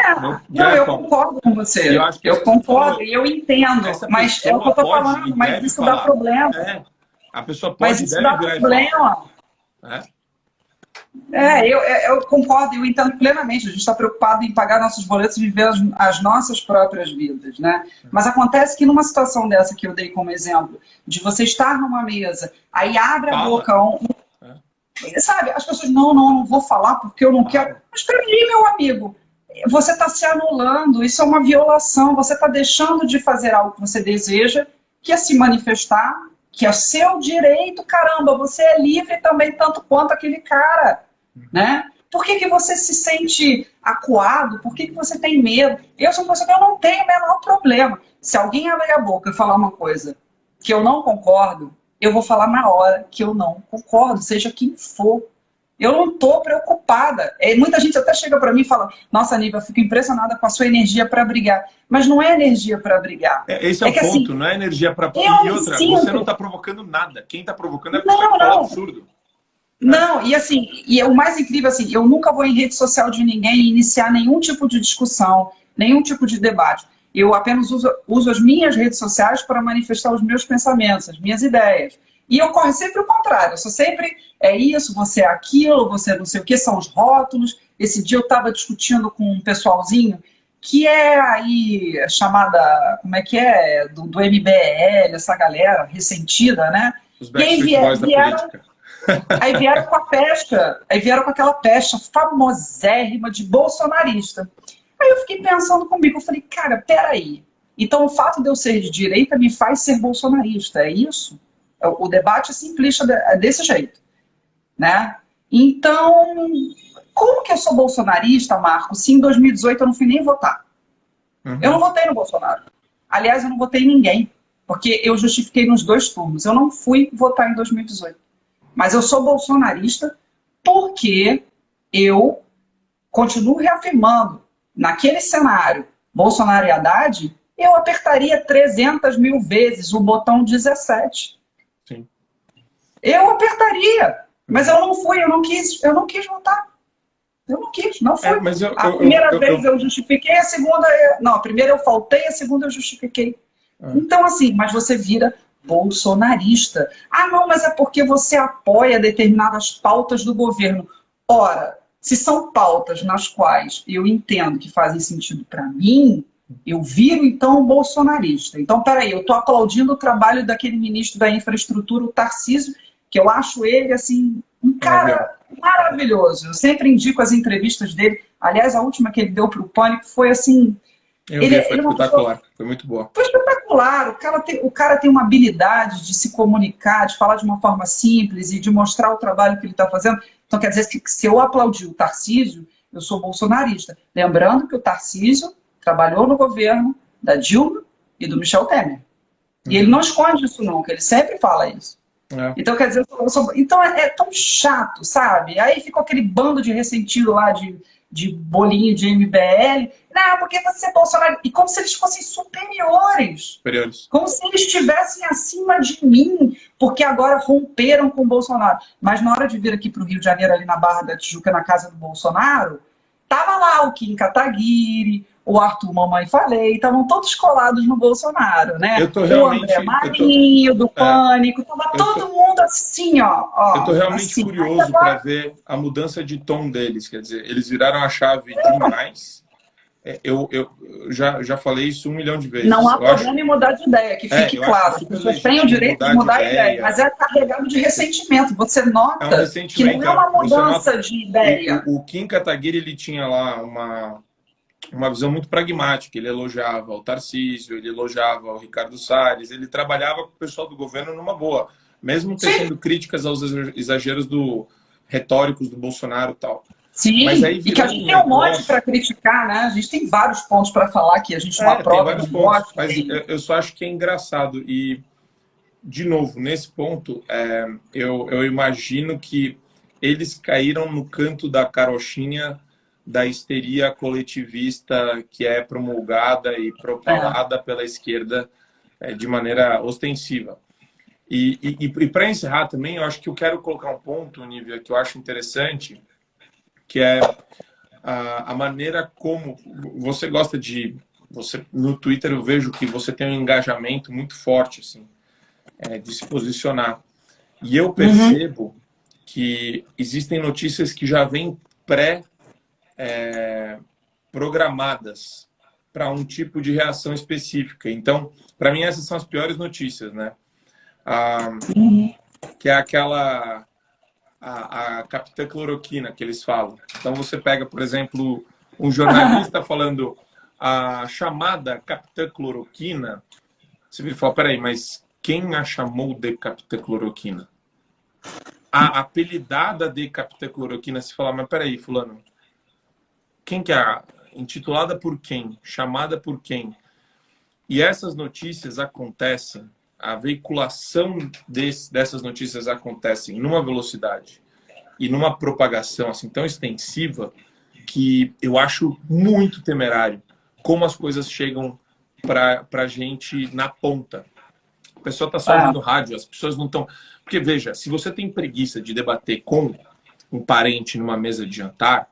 Não, eu concordo com você. Eu concordo e eu entendo. Mas é o que eu estou falando, mas isso dá problema. A pessoa pode e deve virar e falar. Eu concordo e eu entendo plenamente. A gente está preocupado em pagar nossos boletos e viver as nossas próprias vidas, né? Mas acontece que numa situação dessa que eu dei como exemplo, de você estar numa mesa, aí abre a boca sabe, as pessoas, não vou falar porque eu não quero. Mas peraí, meu amigo, você está se anulando, isso é uma violação, você está deixando de fazer algo que você deseja, que é se manifestar, que é seu direito, caramba, você é livre também tanto quanto aquele cara, né? Por que você se sente acuado? Por que você tem medo? Eu sou uma pessoa que eu não tenho o menor problema. Se alguém abrir a boca e falar uma coisa que eu não concordo, eu vou falar na hora que eu não concordo, seja quem for. Eu não estou preocupada. Muita gente até chega para mim e fala, nossa, Nívia, eu fico impressionada com a sua energia para brigar. Mas não é energia para brigar. Esse é o ponto, assim, não é energia para... E outra, você não está provocando nada. Quem está provocando é a pessoa que fala absurdo. Não, e assim, o mais incrível, assim, eu nunca vou em rede social de ninguém iniciar nenhum tipo de discussão, nenhum tipo de debate. Eu apenas uso as minhas redes sociais para manifestar os meus pensamentos, as minhas ideias. E ocorre sempre o contrário. Eu sou sempre, é isso, você é aquilo, você não sei o que, são os rótulos. Esse dia eu estava discutindo com um pessoalzinho que é aí chamada, como é que é, do MBL, essa galera ressentida, né? Os Backstreet Boys da política. Aí vieram com a pecha, aí vieram com aquela pecha famosérrima de bolsonarista. Aí eu fiquei pensando comigo, eu falei, cara, peraí. Então o fato de eu ser de direita me faz ser bolsonarista, é isso? O debate é simplista desse jeito, né? Então, como que eu sou bolsonarista, Marco, se em 2018 eu não fui nem votar? Eu não votei no Bolsonaro. Aliás, eu não votei em ninguém, porque eu justifiquei nos 2 turnos. Eu não fui votar em 2018. Mas eu sou bolsonarista porque eu continuo reafirmando, naquele cenário, Bolsonaro e Haddad, eu apertaria 300 mil vezes o botão 17. Sim. Eu apertaria, mas eu não fui, eu não quis votar. Eu não quis, não fui. A primeira vez eu justifiquei, a segunda... Não, a primeira eu faltei, a segunda eu justifiquei. Então, assim, mas você vira bolsonarista. Ah, não, mas é porque você apoia determinadas pautas do governo. Ora, se são pautas nas quais eu entendo que fazem sentido para mim, eu viro, então, bolsonarista. Então, peraí, eu estou aplaudindo o trabalho daquele ministro da infraestrutura, o Tarcísio, que eu acho ele, assim, um cara maravilhoso. Eu sempre indico as entrevistas dele. Aliás, a última que ele deu para o Pânico foi, assim... Foi espetacular, foi muito boa. Foi espetacular, o cara tem uma habilidade de se comunicar, de falar de uma forma simples e de mostrar o trabalho que ele está fazendo. Então quer dizer que se eu aplaudir o Tarcísio, eu sou bolsonarista. Lembrando que o Tarcísio trabalhou no governo da Dilma e do Michel Temer. E ele não esconde isso nunca, ele sempre fala isso. Então quer dizer, então é tão chato, sabe? Aí ficou aquele bando de ressentido lá de bolinho de MBL. Não, porque você é Bolsonaro. E como se eles fossem superiores. Como se eles estivessem acima de mim, porque agora romperam com o Bolsonaro. Mas na hora de vir aqui para o Rio de Janeiro, ali na Barra da Tijuca, na casa do Bolsonaro, Tava lá o Kim Kataguiri, o Arthur Mamãe Falei, estavam todos colados no Bolsonaro, né? Eu tô O André realmente, Marinho, do Pânico, tava eu todo tô, mundo assim, eu tô realmente assim. Aí curioso para agora, ver a mudança de tom deles. Quer dizer, eles viraram a chave demais. Eu já falei isso 1 milhão de não vezes. há problema em mudar de ideia, que fique Eu acho claro. As super pessoas têm o legítimo direito de mudar de mudar a ideia, mas ideia. é carregado de ressentimento. Você É um nota que não ressentimento. é uma Você nota, mudança de ideia. o Kim Kataguiri, ele tinha lá uma visão muito pragmática. Ele elogiava o Tarcísio, ele elogiava o Ricardo Salles, ele trabalhava com o pessoal do governo numa boa, mesmo Sim, tecendo críticas aos exageros retóricos do Bolsonaro e tal. Mas sim. aí E que a virou gente um tem um monte para negócio. criticar, né? A gente tem vários pontos para falar que a gente não Tem aprova e vários não pontos, gosta. mas eu só acho que é engraçado. E, de novo, nesse ponto, eu imagino que eles caíram no canto da carochinha da histeria coletivista que é promulgada e É. propalada pela esquerda de maneira ostensiva. E para encerrar também, eu acho que eu quero colocar um ponto, Nívia, que eu acho interessante, que é a maneira como você gosta de... no Twitter eu vejo que você tem um engajamento muito forte, assim, de se posicionar. E eu Uhum. percebo que existem notícias que já vêm pré-programadas para um tipo de reação específica. Então, para mim, essas são as piores notícias, né? Que é aquela... a capitã cloroquina que eles falam. Então, você pega, por exemplo, um jornalista falando a chamada capitã cloroquina, você vira e fala, peraí, mas quem a chamou de capitã cloroquina? A apelidada de capitã cloroquina, se fala, mas peraí, fulano, quem que é intitulada por quem? Chamada por quem? E essas notícias acontecem, a veiculação dessas notícias acontecem numa velocidade e numa propagação assim tão extensiva que eu acho muito temerário como as coisas chegam para a gente na ponta. A pessoa está só É. ouvindo rádio, as pessoas não estão... Porque, veja, se você tem preguiça de debater com um parente numa mesa de jantar,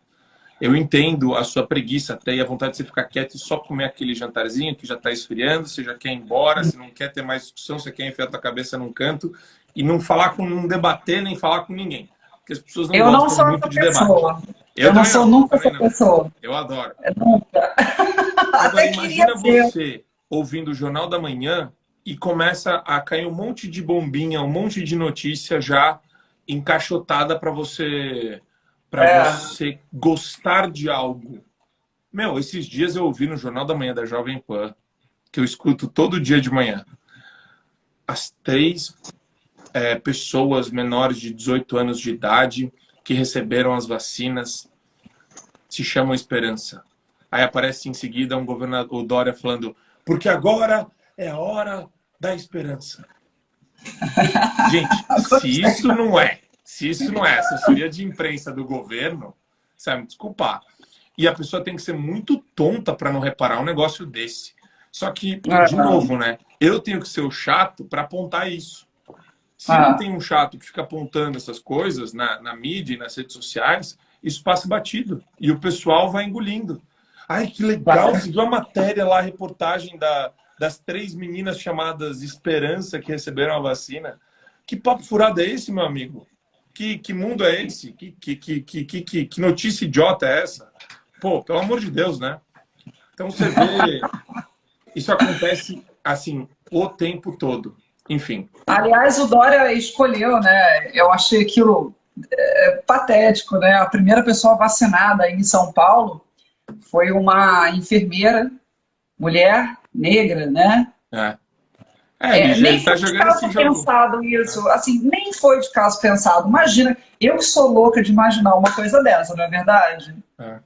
eu entendo a sua preguiça até e a vontade de você ficar quieto e só comer aquele jantarzinho que já está esfriando, você já quer ir embora, você não quer ter mais discussão, você quer enfiar a tua cabeça num canto e não falar com, não debater nem falar com ninguém. Porque as pessoas não Eu não gostam sou muito essa de debate. pessoa. Eu Eu não também sou não, eu nunca também essa não. pessoa. Eu adoro. Nunca. Agora, Até queria imagina ser. você ouvindo o Jornal da Manhã e começa a cair um monte de bombinha, um monte de notícia já encaixotada para É. você gostar de algo. Meu, esses dias eu ouvi no Jornal da Manhã da Jovem Pan, que eu escuto todo dia de manhã, as 3 pessoas menores de 18 anos de idade que receberam as vacinas se chamam Esperança. Aí aparece em seguida um governador, o Dória, falando, porque agora é a hora da esperança. Gente, se isso não é assessoria de imprensa do governo, você vai me desculpar. E a pessoa tem que ser muito tonta para não reparar um negócio desse. Só que, de É. novo, né? Eu tenho que ser o chato para apontar isso. Se não É. tem um chato que fica apontando essas coisas na mídia e nas redes sociais, isso passa batido. E o pessoal vai engolindo. Ai, que legal! Vai. Você viu a matéria lá, a reportagem das 3 meninas chamadas Esperança que receberam a vacina? Que papo furado é esse, meu amigo? Que mundo é esse? Que notícia idiota é essa? Pô, pelo amor de Deus, né? Então você vê, isso acontece assim o tempo todo. Enfim. Aliás, o Dória escolheu, né? Eu achei aquilo patético, né? A primeira pessoa vacinada em São Paulo foi uma enfermeira, mulher, negra, né? É. Ele Nem tá foi de jogando esse caso jogo. pensado isso, assim, nem foi de caso pensado. Imagina, eu que sou louca de imaginar uma coisa dessa, não é verdade? É,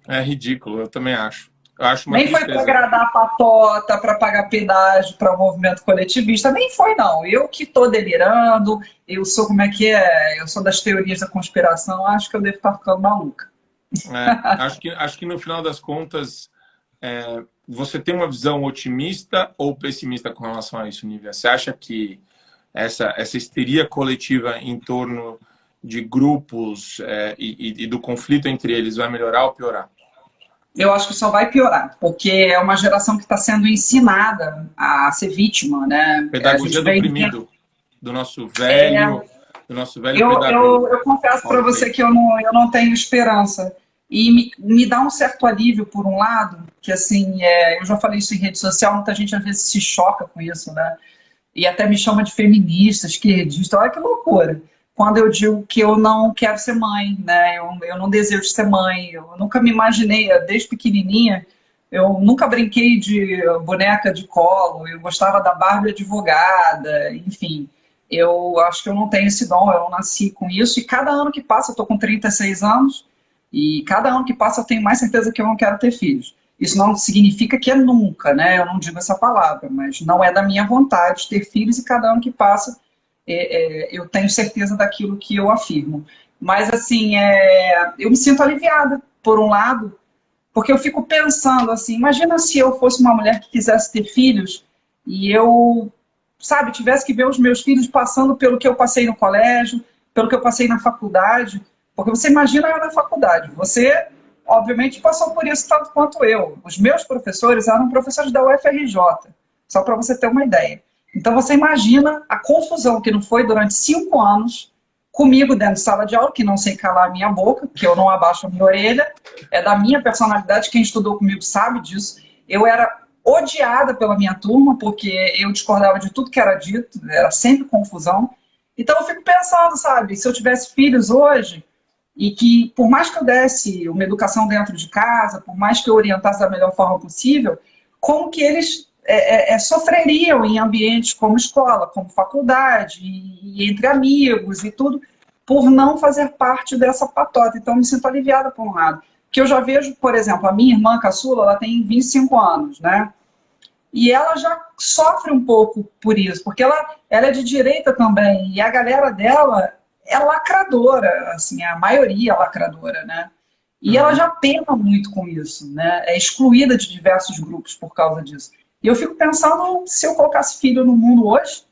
é ridículo, eu também acho. Eu acho uma Nem foi para tristeza. agradar a patota, para pagar pedágio para o movimento coletivista, nem foi, não. Eu que estou delirando, eu sou como é que é, eu sou das teorias da conspiração, acho que eu devo estar ficando maluca. Acho que no final das contas, você tem uma visão otimista ou pessimista com relação a isso, Nívia? Você acha que essa histeria coletiva em torno de grupos e do conflito entre eles vai melhorar ou piorar? Eu acho que só vai piorar, porque é uma geração que está sendo ensinada a ser vítima, né? A gente Pedagogia do vem... oprimido, do nosso É, velho, do nosso velho pedagogo, eu confesso para Paulo você Freire. que eu não tenho esperança. E me dá um certo alívio, por um lado, que assim, eu já falei isso em rede social, muita gente às vezes se choca com isso, né? E até me chama de feminista, esquerdista, olha que loucura. Quando eu digo que eu não quero ser mãe, né? Eu não desejo ser mãe, eu nunca me imaginei, desde pequenininha, eu nunca brinquei de boneca de colo, eu gostava da Barbie advogada, enfim. Eu acho que eu não tenho esse dom, eu não nasci com isso, e cada ano que passa, eu estou com 36 anos, e cada ano que passa eu tenho mais certeza que eu não quero ter filhos. Isso não significa que é nunca, né? Eu não digo essa palavra, mas não é da minha vontade ter filhos, e cada ano que passa eu tenho certeza daquilo que eu afirmo. Mas, assim, eu me sinto aliviada, por um lado, porque eu fico pensando assim, imagina se eu fosse uma mulher que quisesse ter filhos e eu, sabe, tivesse que ver os meus filhos passando pelo que eu passei no colégio, pelo que eu passei na faculdade, porque você imagina eu na faculdade, você obviamente passou por isso tanto quanto eu. Os meus professores eram professores da UFRJ, só para você ter uma ideia. Então você imagina a confusão que não foi durante 5 anos comigo dentro de sala de aula, que não sei calar a minha boca, que eu não abaixo a minha orelha, é da minha personalidade, quem estudou comigo sabe disso. Eu era odiada pela minha turma, porque eu discordava de tudo que era dito, era sempre confusão. Então eu fico pensando, sabe, se eu tivesse filhos hoje, e que por mais que eu desse uma educação dentro de casa, por mais que eu orientasse da melhor forma possível, como que eles sofreriam em ambientes como escola, como faculdade, e entre amigos e tudo, por não fazer parte dessa patota. Então, eu me sinto aliviada por um lado. Que eu já vejo, por exemplo, a minha irmã caçula, ela tem 25 anos, né? E ela já sofre um pouco por isso, porque ela é de direita também, e a galera dela é lacradora, assim, a maioria é lacradora, né? E ela Uhum. já pena muito com isso, né? É excluída de diversos grupos por causa disso. E eu fico pensando, se eu colocasse filho no mundo hoje,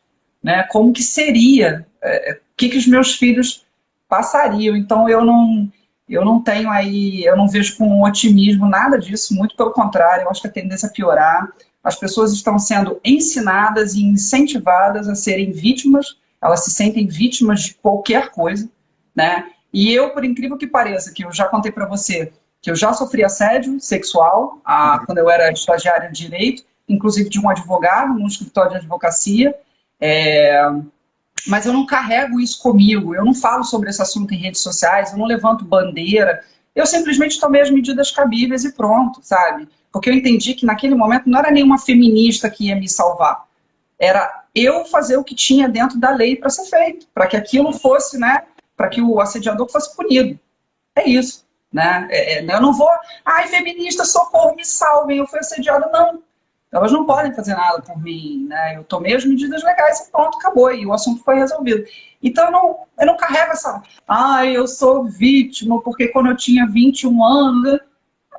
né, como que seria, o que os meus filhos passariam. Então eu não tenho aí, eu não vejo com otimismo nada disso, muito pelo contrário, eu acho que a tendência é piorar. As pessoas estão sendo ensinadas e incentivadas a serem vítimas, elas se sentem vítimas de qualquer coisa, né? E eu, por incrível que pareça, que eu já contei para você, que eu já sofri assédio sexual quando eu era estagiária de direito, inclusive de um advogado, num escritório de advocacia, é, mas eu não carrego isso comigo, eu não falo sobre esse assunto em redes sociais, eu não levanto bandeira, eu simplesmente tomei as medidas cabíveis e pronto, sabe? Porque eu entendi que naquele momento não era nenhuma feminista que ia me salvar, era eu fazer o que tinha dentro da lei para ser feito, para que aquilo fosse, né, para que o assediador fosse punido. É isso, né? Eu não vou, ai, feminista, socorro, me salvem, eu fui assediada, não. Elas não podem fazer nada por mim, né? Eu tomei as medidas legais e pronto, acabou, e o assunto foi resolvido. Então eu não carrego essa, ai, eu sou vítima, porque quando eu tinha 21 anos,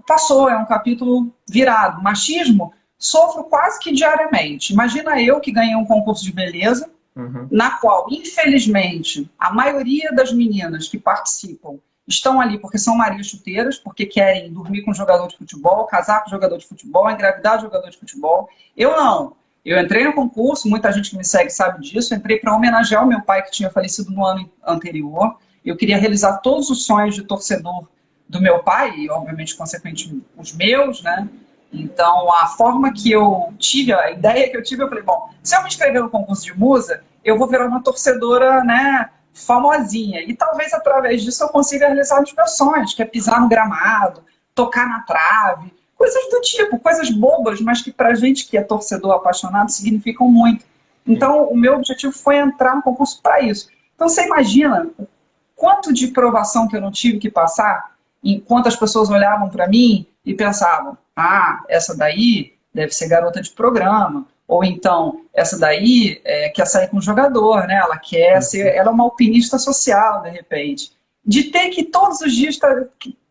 passou, é um capítulo virado. Machismo, sofro quase que diariamente. Imagina eu que ganhei um concurso de beleza, Uhum. na qual, infelizmente, a maioria das meninas que participam estão ali porque são Marias chuteiras, porque querem dormir com jogador de futebol, casar com jogador de futebol, engravidar de jogador de futebol. Eu não. Eu entrei no concurso, muita gente que me segue sabe disso, eu entrei para homenagear o meu pai que tinha falecido no ano anterior. Eu queria realizar todos os sonhos de torcedor do meu pai e, obviamente, consequentemente, os meus, né? Então, a forma que eu tive, a ideia que eu tive, eu falei, bom, se eu me inscrever no concurso de musa, eu vou virar uma torcedora, né, famosinha. E talvez através disso eu consiga realizar os meus sonhos, que é pisar no gramado, tocar na trave, coisas do tipo, coisas bobas, mas que pra gente que é torcedor apaixonado significam muito. Sim. Então, o meu objetivo foi entrar no concurso para isso. Então, você imagina o quanto de provação que eu não tive que passar, enquanto as pessoas olhavam para mim e pensavam, ah, essa daí deve ser garota de programa, ou então, essa daí quer sair com o jogador, né? Ela quer ser, ela é uma alpinista social, de repente. De ter que todos os dias,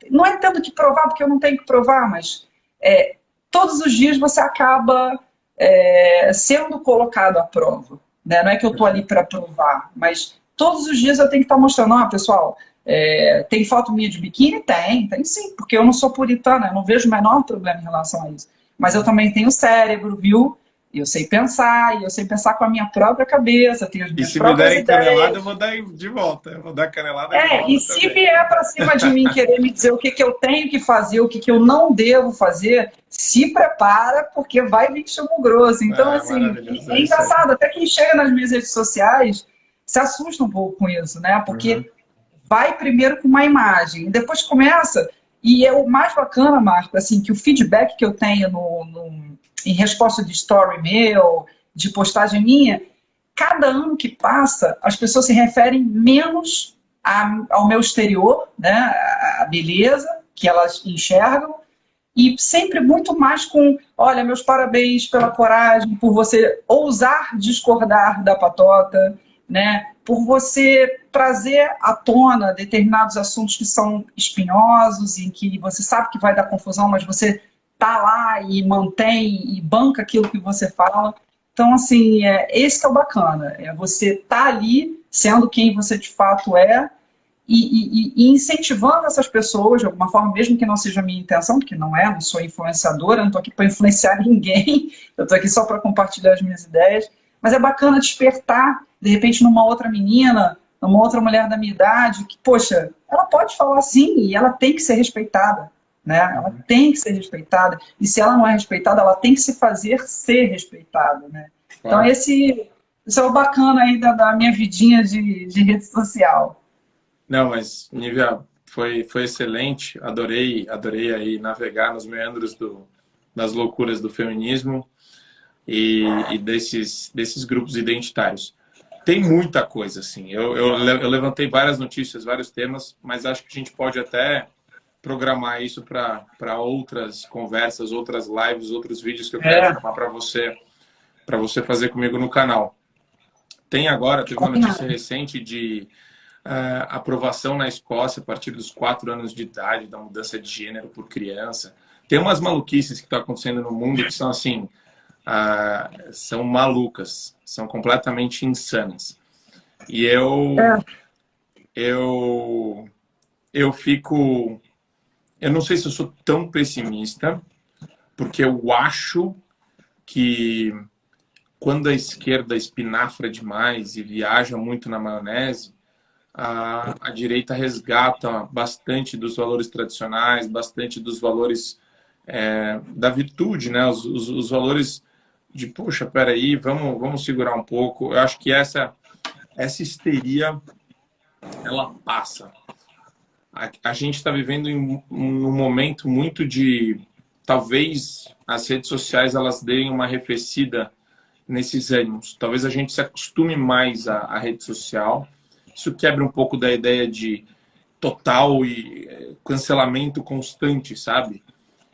não é tendo que provar, porque eu não tenho que provar, mas todos os dias você acaba sendo colocado à prova. Né? Não é que eu estou ali para provar, mas todos os dias eu tenho que estar mostrando, pessoal, Tem foto minha de biquíni? Tem sim, porque eu não sou puritana, eu não vejo o menor problema em relação a isso. Mas eu também tenho cérebro, viu? Eu sei pensar, e eu sei pensar com a minha própria cabeça, tenho as E minhas se me próprias derem canelada, ideias. eu vou dar de volta. Eu vou dar canelada de E volta se também. vier para cima de mim querer me dizer o que, que eu tenho que fazer, o que, que eu não devo fazer, se prepara, porque vai vir chumbo grosso. Então, Ah, assim, maravilhoso, é é isso aí. engraçado, até quem chega nas minhas redes sociais se assusta um pouco com isso, né? Uhum. Porque vai primeiro com uma imagem, depois começa, e é o mais bacana, Marco, assim, que o feedback que eu tenho em resposta de story meu, de postagem minha, cada ano que passa, as pessoas se referem menos ao meu exterior, né, a beleza que elas enxergam, e sempre muito mais com, olha, meus parabéns pela coragem, por você ousar discordar da patota, né? Por você trazer à tona determinados assuntos que são espinhosos, em que você sabe que vai dar confusão, mas você tá lá e mantém e banca aquilo que você fala. Então, assim, esse que é o bacana, é você tá ali sendo quem você de fato é, e incentivando essas pessoas de alguma forma, mesmo que não seja a minha intenção, porque não sou influenciadora, não estou aqui para influenciar ninguém, eu estou aqui só para compartilhar as minhas ideias, mas é bacana despertar, de repente, numa outra menina, numa outra mulher da minha idade, que, poxa, ela pode falar sim e ela tem que ser respeitada, né? Ela tem que ser respeitada, e se ela não é respeitada, ela tem que se fazer ser respeitada, né? Então, Claro. isso é o bacana aí da minha vidinha de rede social. Não, mas, Nívia, foi excelente. Adorei aí navegar nos meandros das loucuras do feminismo e desses grupos identitários. Tem muita coisa, assim. Eu levantei várias notícias, vários temas, mas acho que a gente pode até programar isso para outras conversas, outras lives, outros vídeos que eu quero É, chamar para você fazer comigo no canal. Teve uma notícia combinado. recente de aprovação na Escócia a partir dos 4 anos de idade da mudança de gênero por criança. Tem umas maluquices que estão acontecendo no mundo que são assim, são malucas, são completamente insanas. E É. eu fico, eu não sei se eu sou tão pessimista, porque eu acho que quando a esquerda espinafra demais e viaja muito na maionese, a direita resgata bastante dos valores tradicionais, bastante dos valores da virtude, né? Os valores de, poxa, peraí, vamos segurar um pouco. Eu acho que essa histeria, ela passa. A gente está vivendo em um momento muito de, talvez as redes sociais elas deem uma arrefecida nesses ânimos. Talvez a gente se acostume mais à rede social. Isso quebra um pouco da ideia de total e cancelamento constante, sabe?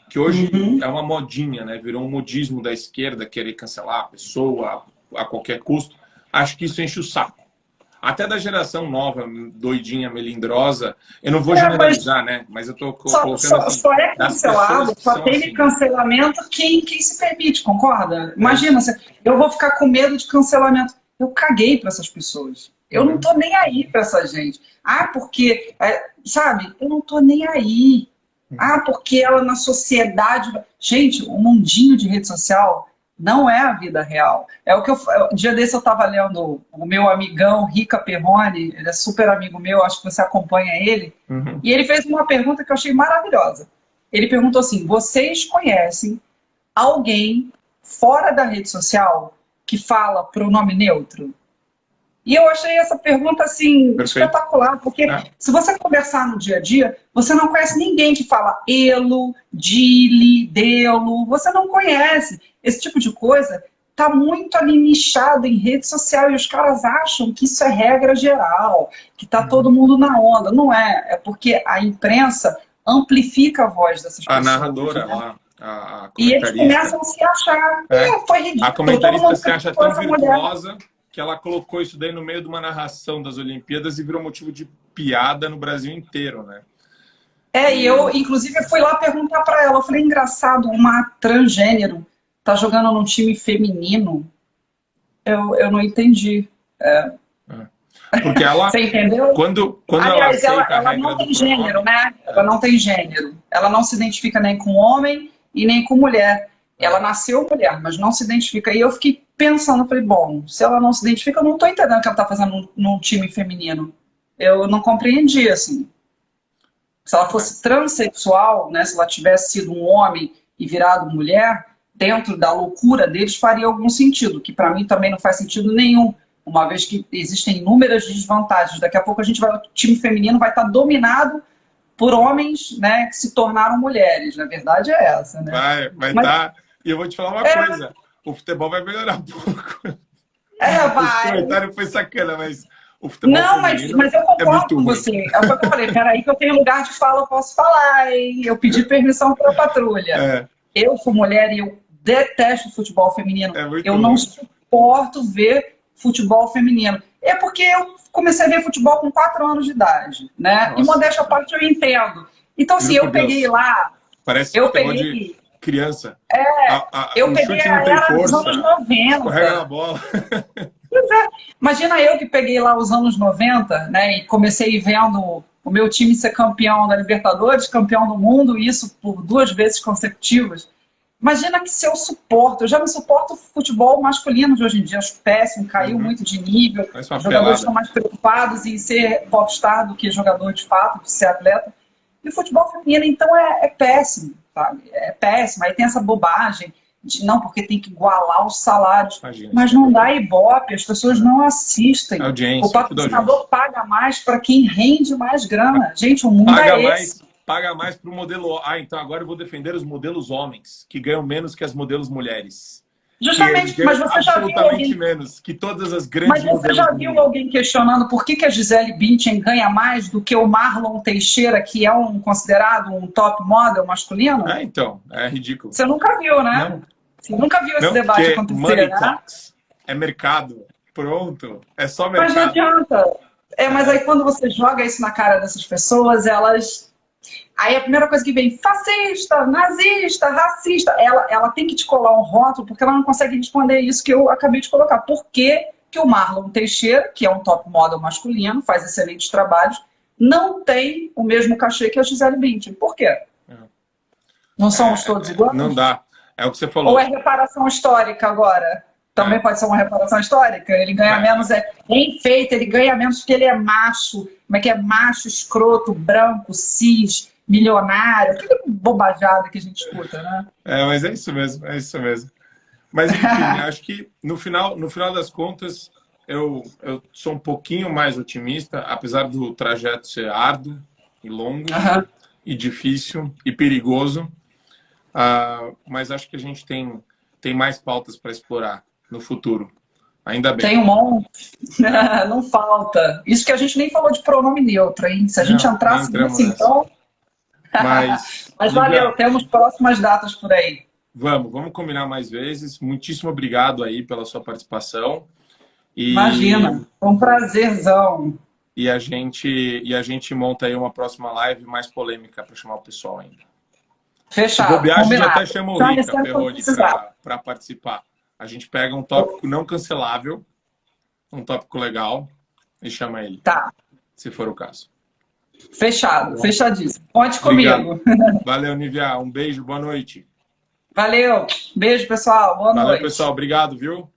Que hoje Uhum. é uma modinha, né? Virou um modismo da esquerda querer cancelar a pessoa a qualquer custo. Acho que isso enche o saco. Até da geração nova, doidinha, melindrosa, eu não vou Mas generalizar, né? Mas eu tô colocando assim, só é das pessoas cancelado, que só são teve assim. cancelamento quem se permite, concorda? É Imagina, isso. eu vou ficar com medo de cancelamento. Eu caguei para essas pessoas. Eu não Uhum. tô nem aí para essa gente. Porque, sabe, eu não tô nem aí. Porque ela na sociedade. Gente, o mundinho de rede social não é a vida real. É o que um dia desse eu estava lendo o meu amigão Rica Perrone, ele é super amigo meu, acho que você acompanha ele, Uhum. e ele fez uma pergunta que eu achei maravilhosa. Ele perguntou assim: vocês conhecem alguém fora da rede social que fala pronome neutro? E eu achei essa pergunta assim Perfeito. espetacular, porque É. se você conversar no dia a dia, você não conhece ninguém que fala elo, dile, delo, você não conhece. Esse tipo de coisa está muito ali nichado em rede social e os caras acham que isso é regra geral, que está todo Uhum. mundo na onda. Não é, é porque a imprensa amplifica a voz dessas A pessoas, narradora né? lá, a E eles comentarista, começam a se achar. é. Foi A ridículo, todo comentarista mundo se acha criticou tão essa mulher. virtuosa que ela colocou isso daí no meio de uma narração das Olimpíadas e virou motivo de piada no Brasil inteiro, né? E eu, E inclusive, fui lá perguntar para ela. Eu falei, engraçado, uma transgênero tá jogando num time feminino. Eu não entendi. é. Porque ela, Você entendeu? quando Aliás, ela aceita a ela regra não do tem gênero, pronome, né? Ela não tem gênero. Ela não se identifica nem com homem e nem com mulher. Ela nasceu mulher, mas não se identifica. E eu fiquei pensando, falei, bom, se ela não se identifica, eu não estou entendendo o que ela está fazendo num time feminino. Eu não compreendi, assim. Se ela fosse transexual, né, se ela tivesse sido um homem e virado mulher, dentro da loucura deles faria algum sentido, que para mim também não faz sentido nenhum, uma vez que existem inúmeras desvantagens. Daqui a pouco o time feminino vai estar dominado por homens, né, que se tornaram mulheres. Na verdade é essa, né? vai Mas, estar. E eu vou te falar uma coisa: o futebol vai melhorar um pouco. Esse vai. comentário foi sacana, mas o futebol Não, feminino mas eu é concordo muito com ruim. você. É o que eu falei, peraí que eu tenho lugar de fala, eu posso falar, hein? Eu pedi permissão para a patrulha. Eu sou mulher e eu detesto futebol feminino. Eu não suporto ver futebol feminino. É porque eu comecei a ver futebol com 4 anos de idade, né? Nossa. E modéstia à parte eu entendo. Então, assim, eu peguei lá... Parece futebol de criança. Eu peguei a era dos anos 90. Escorrega na bola. Pois é. Imagina eu que peguei lá os anos 90, né, e comecei vendo o meu time ser campeão da Libertadores, campeão do mundo, e isso por 2 vezes consecutivas. Imagina que se eu suporto, eu já não suporto o futebol masculino de hoje em dia, acho péssimo, caiu muito de nível, os jogadores estão mais preocupados em ser popstar do que jogador de fato, de ser atleta. E o futebol feminino, então, é péssimo, sabe? É péssimo. Aí tem essa bobagem de não, porque tem que igualar os salários. Imagina, mas não dá ibope, as pessoas não assistem. O patrocinador paga mais para quem rende mais grana. Gente, o mundo esse. Paga mais para o modelo... então agora eu vou defender os modelos homens, que ganham menos que as modelos mulheres. Justamente, mas você já viu alguém... menos que todas as grandes modelos. Mas você já viu alguém questionando por que a Gisele Bündchen ganha mais do que o Marlon Teixeira, que é considerado um top model masculino? Então, é ridículo. Você nunca viu, né? Não. Você nunca viu esse debate acontecer, money né? talks. É mercado. Pronto. É só mercado. Mas não adianta. Mas aí quando você joga isso na cara dessas pessoas, elas... Aí a primeira coisa que vem, fascista, nazista, racista, ela tem que te colar um rótulo porque ela não consegue responder isso que eu acabei de colocar. Por que o Marlon Teixeira, que é um top model masculino, faz excelentes trabalhos, não tem o mesmo cachê que a Gisele Bündchen? Por quê? Não somos todos iguais? Não dá. É o que você falou. Ou é reparação histórica agora? Também pode ser uma reparação histórica. Ele ganha menos, bem feito, ele ganha menos porque ele é macho. Como é que é? Macho, escroto, branco, cis, milionário. Que bobajada que a gente escuta, né? Mas é isso mesmo, é isso mesmo. Mas, enfim, acho que no final das contas, eu sou um pouquinho mais otimista, apesar do trajeto ser árduo e longo, e difícil e perigoso. Mas acho que a gente tem mais pautas para explorar no futuro. Ainda bem. Tem um monte. Não falta. Isso que a gente nem falou de pronome neutro, hein? Se a gente entrasse nisso, então... Mas valeu, temos próximas datas por aí. Vamos combinar mais vezes. Muitíssimo obrigado aí pela sua participação. Imagina, foi um prazerzão. E a gente monta aí uma próxima live mais polêmica para chamar o pessoal ainda. Fechado. Se bobear, a gente até chama o Rica Perrone para participar. A gente pega um tópico não cancelável, um tópico legal, e chama ele. Tá. Se for o caso. Fechado, fechadíssimo. Conte Obrigado. comigo. Valeu, Nívia. Um beijo, boa noite. Valeu. Beijo, pessoal. Boa noite. Valeu, pessoal. Obrigado, viu?